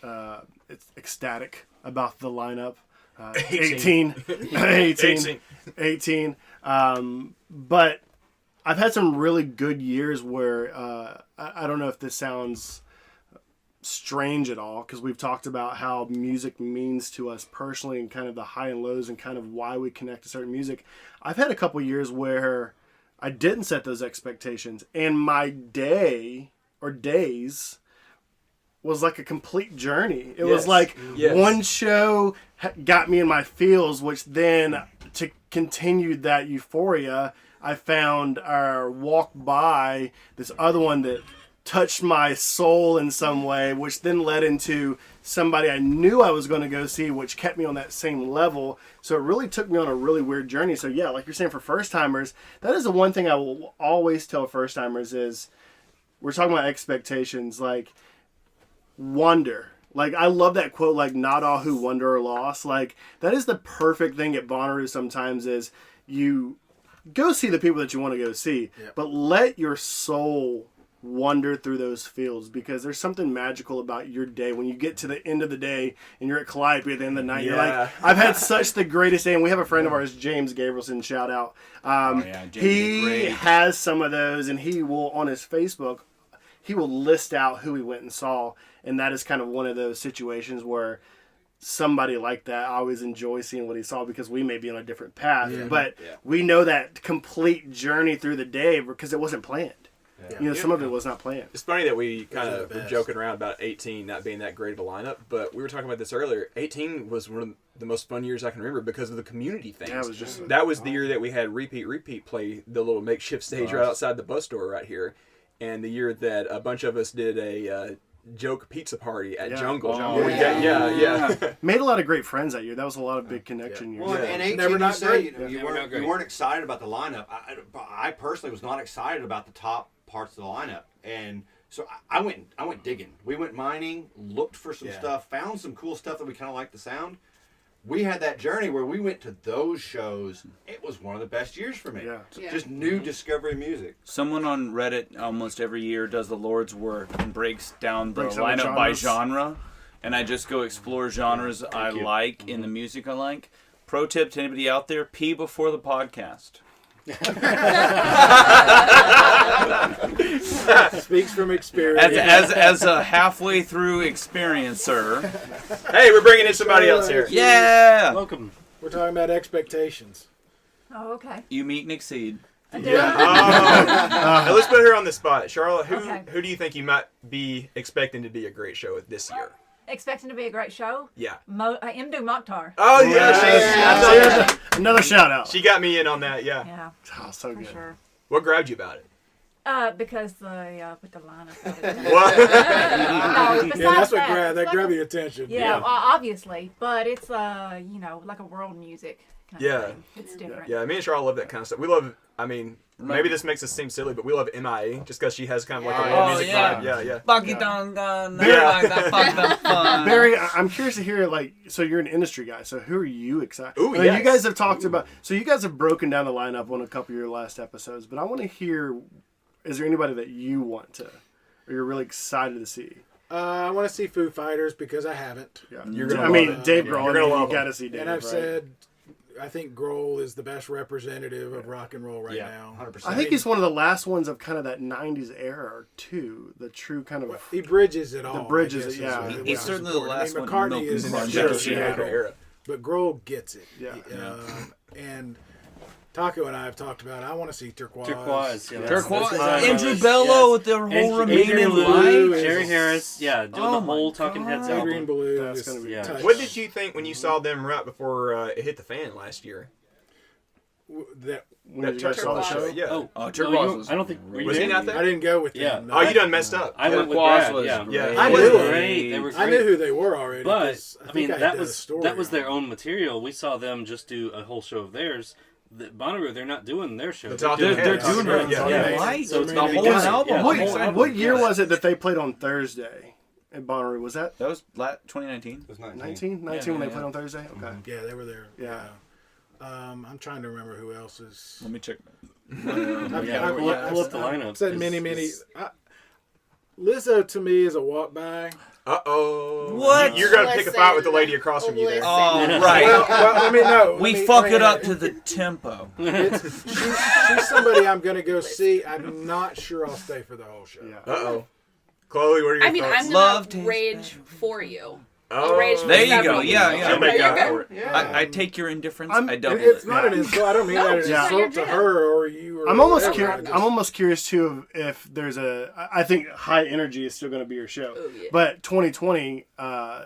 ecstatic about the lineup. 18. But I've had some really good years where I don't know if this sounds strange at all, because we've talked about how music means to us personally and kind of the high and lows and kind of why we connect to certain music. I've had a couple years where I didn't set those expectations, and my day or days was like a complete journey. It was like one show got me in my feels, which then to continue that euphoria, I found or walked by this other one that touched my soul in some way, which then led into somebody I knew I was going to go see, which kept me on that same level. So it really took me on a really weird journey. So yeah, like you're saying, for first timers, that is the one thing I will always tell first timers is, we're talking about expectations, like wonder. Like, I love that quote, like, not all who wonder are lost. Like, that is the perfect thing at Bonnaroo sometimes is you go see the people that you want to go see, but let your soul wander through those fields, because there's something magical about your day when you get to the end of the day and you're at Calliope at the end of the night. You're like, I've had such the greatest day. And we have a friend of ours, James Gabrielson, shout out. He has some of those, and he will, on his Facebook, he will list out who he went and saw, and that is kind of one of those situations where somebody like that, I always enjoy seeing what he saw, because we may be on a different path, but we know that complete journey through the day because it wasn't planned. Some of it was not planned. It's funny that we kind of were joking around about 18 not being that great of a lineup, but we were talking about this earlier. 18 was one of the most fun years I can remember because of the community things. Yeah, that was the year that we had Repeat play the little makeshift stage right outside the bus store right here, and the year that a bunch of us did a joke pizza party at Jungle. Made a lot of great friends that year. That was a lot of big connection years. Well, and 18, never not great. You weren't excited about the lineup. I personally was not excited about the top parts of the lineup, and so I went digging. We went mining, looked for some stuff, found some cool stuff that we kind of liked the sound. We had that journey where we went to those shows. It was one of the best years for me. Just new discovery music. Someone on Reddit almost every year does the Lord's work and breaks down the lineup by genre, and I just go explore genres I like in the music I like. Pro tip to anybody out there: pee before the podcast. Speaks from experience. As a halfway through experiencer. Hey, we're bringing in somebody else here. Yeah. Welcome. We're talking about expectations. Oh, okay. You meet and exceed. Now let's put her on the spot. Sharla, who do you think you might be expecting to be a great show this year? Expecting to be a great show? Yeah. Imdu Mokhtar. Oh, yeah. Another shout out. She got me in on that, Yeah. Oh, so good. Sure. What grabbed you about it? Because with the lineup. That's what grabbed your attention. Yeah, obviously. But it's, like a world music kind of thing. It's different. Yeah, me and Sharla love that kind of stuff. We love, I mean, maybe this makes us seem silly, but we love MIA just because she has kind of like a little music vibe. Yeah. Bucky Dongan. Barry, I'm curious to hear, like, so you're an industry guy, so who are you excited? Ooh, You guys have talked about, so you guys have broken down the lineup on a couple of your last episodes, but I want to hear, is there anybody that you want to, or you're really excited to see? I want to see Foo Fighters because I haven't. Yeah, Dave Grohl, you got to see Dave. And I've said, I think Grohl is the best representative of rock and roll right now. 100%. I think he's one of the last ones of kind of that '90s era too. The true kind of he bridges it all. The bridges it, yeah. He's certainly the last one. McCartney is in that era, but Grohl gets it. Yeah. And Taco and I have talked about. I want to see Turquoise. Turquoise. Andrew Bello with their whole remaining life. Jerry Harris. Yeah, doing the whole Talking Heads album. Green Blue. That's going to be tight. What did you think when you saw them right before it hit the fan last year? That When you guys saw the show? Yeah. Turquoise. I don't think Was he not there? I didn't go with them. Oh, you done messed up. I went with Turquoise Brad. was Yeah, great. I They knew were it. great. They were great. I knew who they were already. But I I think mean, I that did a was story their on own material. We saw them just do a whole show of theirs. Bonnaroo, they're not doing their show. The They're doing it. Yeah. Right. So it's the gonna be whole different. album. Yeah, What, the whole album. what year was it that they played on Thursday at Bonnaroo? Was that That was 2019. It was 19. 19? 19 when they played on Thursday? Okay. Yeah, they were there. Yeah. I'm trying to remember who else is. Let me check. Pull up the lineup. Said many. Lizzo to me is a walk by. What? You're going to pick a fight with the lady across from you there. Oh, right. Well, I mean, no. We fuck it up to the tempo. She's somebody I'm going to go see. I'm not sure I'll stay for the whole show. Yeah. Chloe, what are your I mean, thoughts? I'm Love gonna taste rage for you. Oh, Rage for there you go. several Yeah, people. yeah. She'll make There up you go. for it. Yeah. I take your indifference. I'm- I double It's it. not an insult. I don't mean that as an Yeah. insult to her or you. Or I'm almost whatever. curious. I'm almost curious too if there's a. I think high energy is still going to be your show, yeah. but 2020,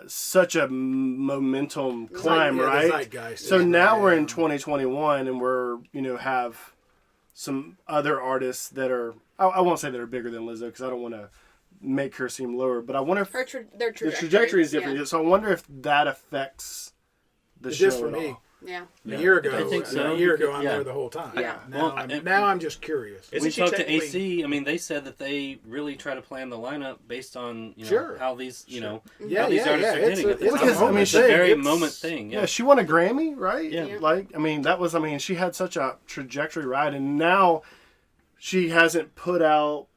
such a momentum climb, the right? zeitgeist So is now right, we're yeah. in 2021, and we're have some other artists that are. I won't say that are bigger than Lizzo because I don't want to make her seem lower, but I wonder if Their the trajectory. trajectory is different. Yeah. So I wonder if that affects the show Just for at me. all. Yeah. A year ago, I think so. A year ago, I'm Yeah. there the whole time. Yeah. Now, Well, I'm just curious. Isn't We she talked to technically- AC. I mean, they said that they really try to plan the lineup based on Sure. how these Yeah, how these yeah, artists yeah. are It's hitting a- it. it's a Because, I mean, moment she- It's a thing. very It's- moment thing. Yeah, she won a Grammy, right? Yeah. Yeah. Like, I mean, that was, I mean, she had such a trajectory ride, and now she hasn't put out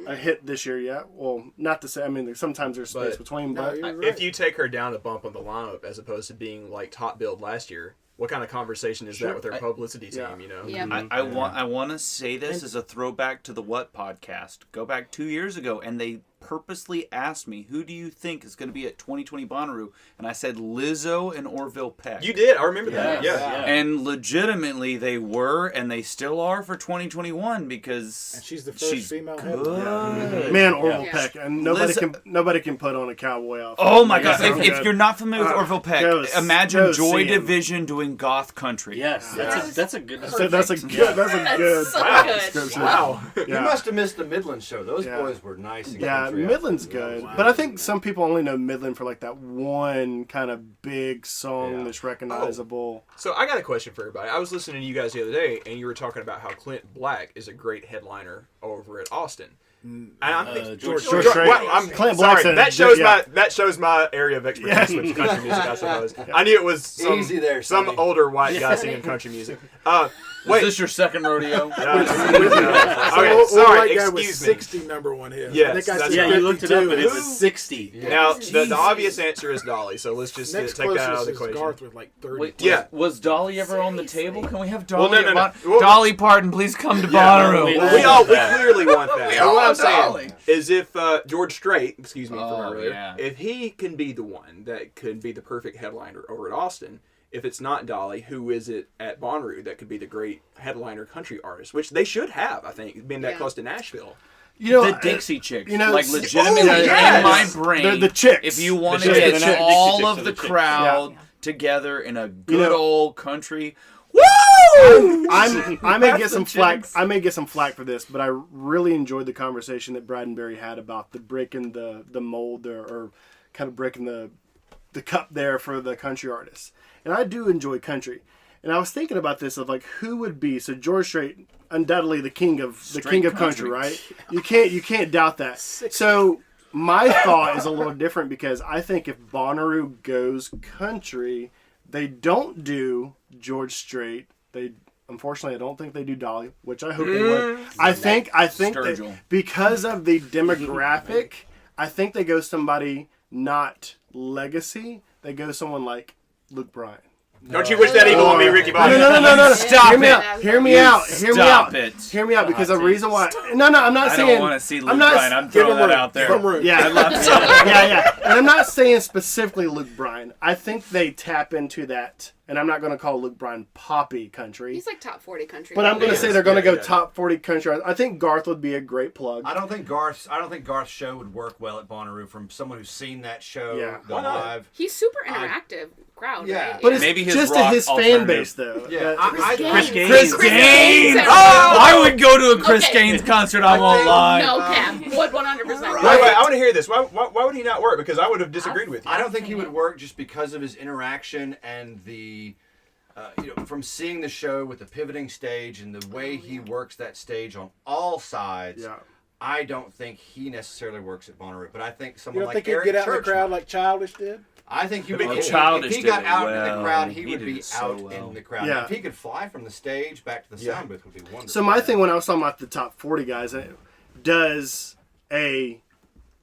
a hit this year yet. Well, not to say, I mean, sometimes there's space But- between, No, but you're right. If you take her down a bump on the lineup as opposed to being like top billed last year, what kind of conversation is that with her publicity team? Yeah. You know, Yeah. I want to say this as a throwback to the What podcast. Go back 2 years ago, and they purposely asked me, "Who do you think is going to be at 2020 Bonnaroo?" And I said Lizzo and Orville Peck. you did. I remember that. Yes, Yeah. yeah. And legitimately, they were, and they still are for 2021 because And she's the first female headliner. good. man, Orville Yeah. Peck, and nobody can put on a cowboy outfit. Oh my God! That's If you're not familiar with Orville Peck, imagine go Joy see him. Division doing goth country. Yes, that's a good. So that's a good. That's a good. so Wow. good. description. Wow. You Yeah. must have missed the Midland show. Those Yeah. boys were nice. And Yeah, country Midland's outfits. good, wow. but I think some people only know Midland for like that one kind of big song Yeah. that's recognizable. So I got a question for everybody. I was listening to you guys the other day, and you were talking about how Clint Black is a great headliner over at Austin. And I'm thinking, George Strait. I'm Clint sorry. Black's a- That yeah. shows my area of expertise, Yeah. which is country music. I suppose. I knew it was some, Easy there, some Sonny. older white guy singing country music. Is Wait. this your second rodeo? Okay, Old sorry. white guy with Excuse me. 60 number one hits. Yes, I think I that's said Yeah, you looked it up, 52. and it was 60. Now, the obvious answer is Dolly, so let's just Next take that out of closest the is equation. Garth with like 30. Wait, Yeah. Was Dolly ever on the table? Can we have Well, Dolly? no. at Dolly Parton, please come to Bonnaroo. We clearly want that. We But all what I'm want saying Dolly. is if George Strait, excuse me from Oh, earlier, yeah. if he can be the one that could be the perfect headliner over at Austin, if it's not Dolly, who is it at Bonnaroo that could be the great headliner country artist? Which they should have, I think, being that Yeah. close to Nashville. You know, The Dixie Chicks, you know, like s- legitimately oh, yes. in my brain. The Chicks. If you want The to Chicks. get They're not all Dixie of Chicks, the they're the Chicks. crowd together in a good know- old country, I may That's get some the flack. Chicks. I may get some flack for this, but I really enjoyed the conversation that Brad and Barry had about the breaking the mold or kind of breaking the cup there for the country artists. And I do enjoy country. And I was thinking about this of like who would be so George Strait, undoubtedly the king of country, right? You can't doubt that. So my thought is a little different because I think if Bonnaroo goes country, they don't do George Strait. Unfortunately, I don't think they do Dolly, which I hope they would. I think that because of the demographic, I think they go somebody not legacy. They go someone like Luke Bryan. Don't you wish that evil on me, Ricky Bobby? No. Stop Hear me out. Hear me out. Because the reason why. No, I'm not saying. I don't want to see Luke Bryan. I'm throwing that out there. Yeah, yeah. And I'm not saying specifically Luke Bryan. I think they tap into that. And I'm not going to call Luke Bryan poppy country. He's like top 40 country. But I'm going to say they're going to go top 40 country. I think Garth would be a great plug. I don't think Garth's show would work well at Bonnaroo from someone who's seen that show live. He's super interactive crowd, right? But it's maybe just to his fan base, though. Yeah, Chris Gaines. Oh, I would go to a Chris Gaines concert. I won't lie. No cap. Would 100%. Wait, I want to hear this. Why would he not work? Because I would have disagreed with you. I don't think he would work just because of his interaction and the. From seeing the show with the pivoting stage and the way he works that stage on all sides, I don't think he necessarily works at Bonnaroo. But I think someone like Eric he'd get out Church in the crowd like Childish did? I think he would. If he got out in the crowd, he would be out in the crowd. Yeah. If he could fly from the stage back to the sound booth, would be wonderful. So my thing when I was talking about the top 40 guys, does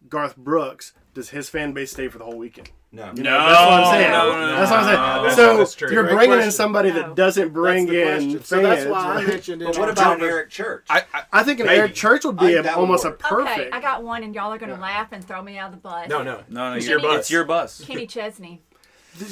Garth Brooks, does his fan base stay for the whole weekend? No. That's what I'm saying. That's what I'm saying. So true. you're Great bringing in question. somebody that doesn't bring in fans. So that's why I right? mentioned it. But what about Eric Church? I think an Eric Church would be almost a perfect. Okay, I got one, and y'all are going to laugh and throw me out of the bus. No. It's your bus. It's your bus. Kenny Chesney.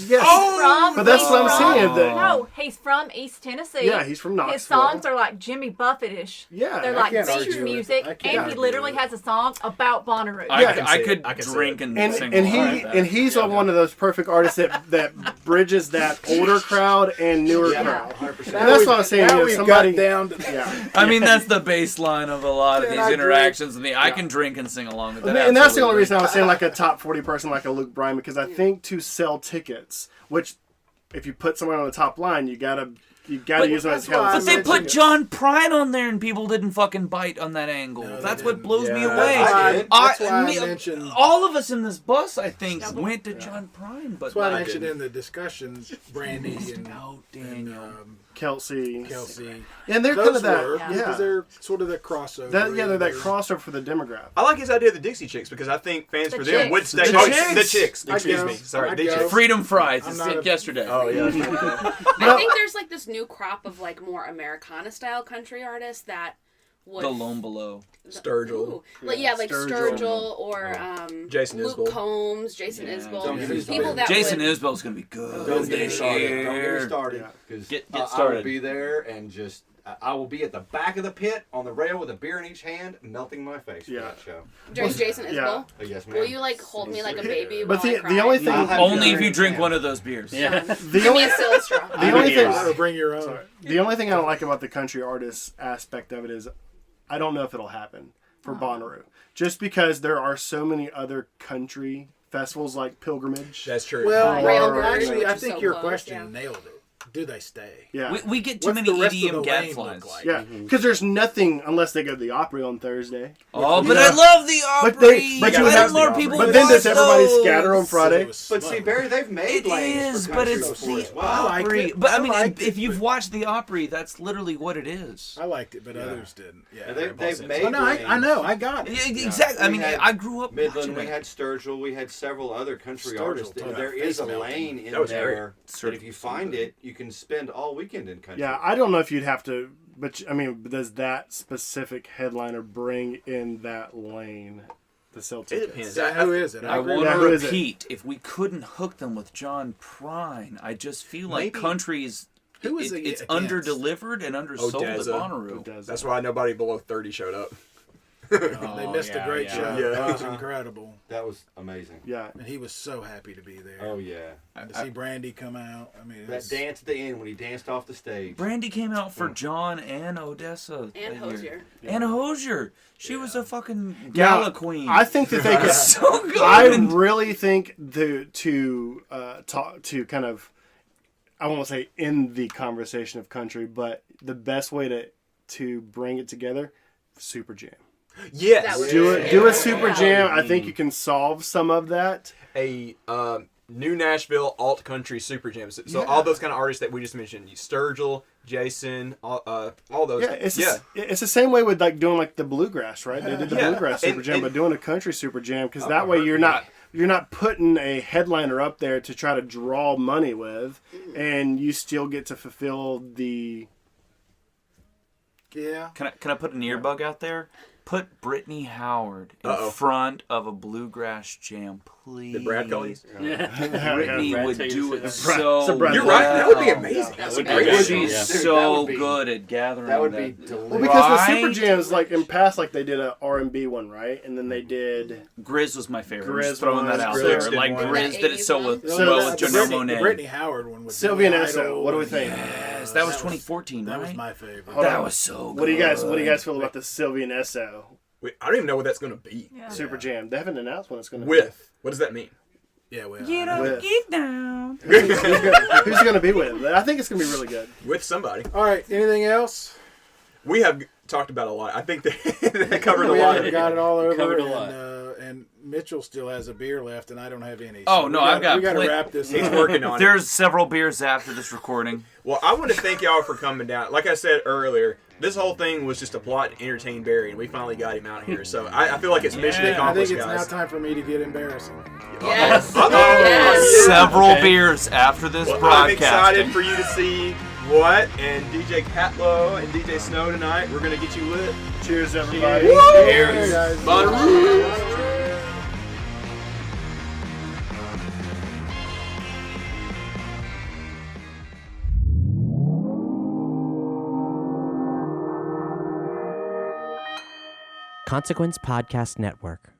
Yes. But that's what I'm saying. No, he's from East Tennessee. Yeah, he's from Knoxville. His songs are like Jimmy Buffett-ish. Yeah, they're I like can't beach argue with it. music, I can't and he argue literally with it. has a song about Bonnaroo. I could drink and sing. And he's one of those perfect artists that bridges that older crowd and newer crowd. 100%. And that's what I'm saying. Now You know, we've somebody got down to I mean, that's the baseline of a lot of And these I interactions. I can drink and sing along with that. And that's the only absolutely. reason I was saying like a top 40 person like a Luke Bryan, because I think to sell tickets, which if you put someone on the top line, you gotta use them as But they help. put John Prine on there and people didn't fucking bite on that angle. No, That's they what blows me Yeah, away. that's why I mentioned. All of us in this bus, I think, went to John Prine. But That's why I mentioned in the discussions, Brandy and Daniel. Kelsey. And they're kind of that. were, because they're sort of the crossover. They're that crossover for the demographic. I like his idea of the Dixie Chicks because I think fans for them Chicks. would stay. The The Chicks. Excuse me. Sorry, the Chicks. Freedom Fries. I'm It's not a- yesterday. Oh yeah. I think there's like this new crop of like more Americana style country artists that would The Lone Below. Sturgill. Ooh. Like like Sturgill or Jason Luke Isbell. Combs, Jason Isbell. Don't get me People started. that Jason would, Isbell's gonna be good. Don't get me this started. Don't get year. me started. Because Get I started. will be there and just I will be at the back of the pit on the rail with a beer in each hand, melting my face for that show. during Jason Isbell. Yeah. Oh, yes, ma'am. Will you like hold me like a baby? But while I the cry? only thing, I'll have Only you if you drink drink that. one of those beers. the Give me only a silly straw. the only thing Or bring your own. the only thing I don't like about the country artist aspect of it is I don't know if it'll happen for Bonnaroo, just because there are so many other country festivals like Pilgrimage. That's true. Well, Railbird, actually, which I is think so your close, question nailed it. Do they stay? Yeah. We get too What's many the rest of EDM the lane gadflies. look like? Yeah, because there's nothing unless they go to the Opry on Thursday. Oh, but I love the Opry. But you Why have don't more people But then does watch everybody those? scatter on Friday? But see, Barry, they've made It lanes is, for but country it's before the as well. I Opry. liked it. But I I mean, liked if it, you've but- watched the Opry, that's literally what it is. I liked it, but others didn't. Yeah, They've made Oh, no, I know. I got it. Yeah, exactly. I We mean, had I grew up Midland, watching we it. had Sturgill, we had several other country Sturgill, artists. talk about There is a face melting. lane in That was there that great. if you find it, you can spend all weekend in country. Yeah, I don't know if you'd have to, but I mean, does that specific headliner bring in that lane to sell It tickets? depends. Yeah, who is it? I agree. want Yeah, to who is it? repeat, if we couldn't hook them with John Prine, I just feel like Maybe- countries, Who is it it's against? under-delivered and undersold at Odessa. Bonnaroo. That's why nobody below 30 showed up. They missed a great show. Yeah. That was incredible. That was amazing. Yeah. And he was so happy to be there. Oh, yeah. And to see Brandy come out. I mean, That dance at the end when he danced off the stage. Brandy came out for John and Odessa. And that Hosier. year. And Hosier. She was a fucking gala queen. I think that they could. So good. I really think to kind of I won't say in the conversation of country, but the best way to bring it together, super jam. Yes. Do a super jam. I think you can solve some of that. A new Nashville alt country super jam. So all those kind of artists that we just mentioned, Sturgill, Jason, all those. Yeah, it's the same way with like doing like the bluegrass, right? They did the bluegrass super jam, but doing a country super jam because that way you're not putting a headliner up there to try to draw money with, and you still get to fulfill the. Yeah. Can I put an earbug out there? Put Brittany Howard in front of a bluegrass jam, please. Did Brad call you? Brittany would do it so well. You're right. That would be amazing. That's a great idea. She's so good at gathering. That would be delicious. Well, because the super jams, like in past, like they did a R&B one, right? And then they did. Grizz was my favorite. Grizz Just throwing that out Grizz there. did like one. Grizz did it so with The Monet. Brittany Howard one was Sylvia and Esso. What do we think? Yes, that was 2014, right? That was my favorite. That was so good. What do you guys feel about the Sylvia and Esso? Wait, I don't even know what that's going to be. Super jam. They haven't announced when it's going to be. With. What does that mean? Yeah, well. Get up, get down. Who's going to be with? I think it's going to be really good. With somebody. All right. Anything else? We have talked about a lot. I think they covered a We lot. haven't got it all over. Covered a lot. And Mitchell still has a beer left, and I don't have any. Oh, no, I've got We got to plenty. wrap this He's up. working on it. There's several beers after this recording. Well, I want to thank y'all for coming down. Like I said earlier, this whole thing was just a plot to entertain Barry, and we finally got him out here. So I feel like it's mission I accomplished, think it's guys. now time for me to get embarrassing. Yes. Yes. Several beers after this Well, I'm broadcast. excited for you to see what and DJ Catlow and DJ Snow tonight. We're gonna get you lit. Cheers, everybody. Cheers. Bonnaroo. Consequence Podcast Network.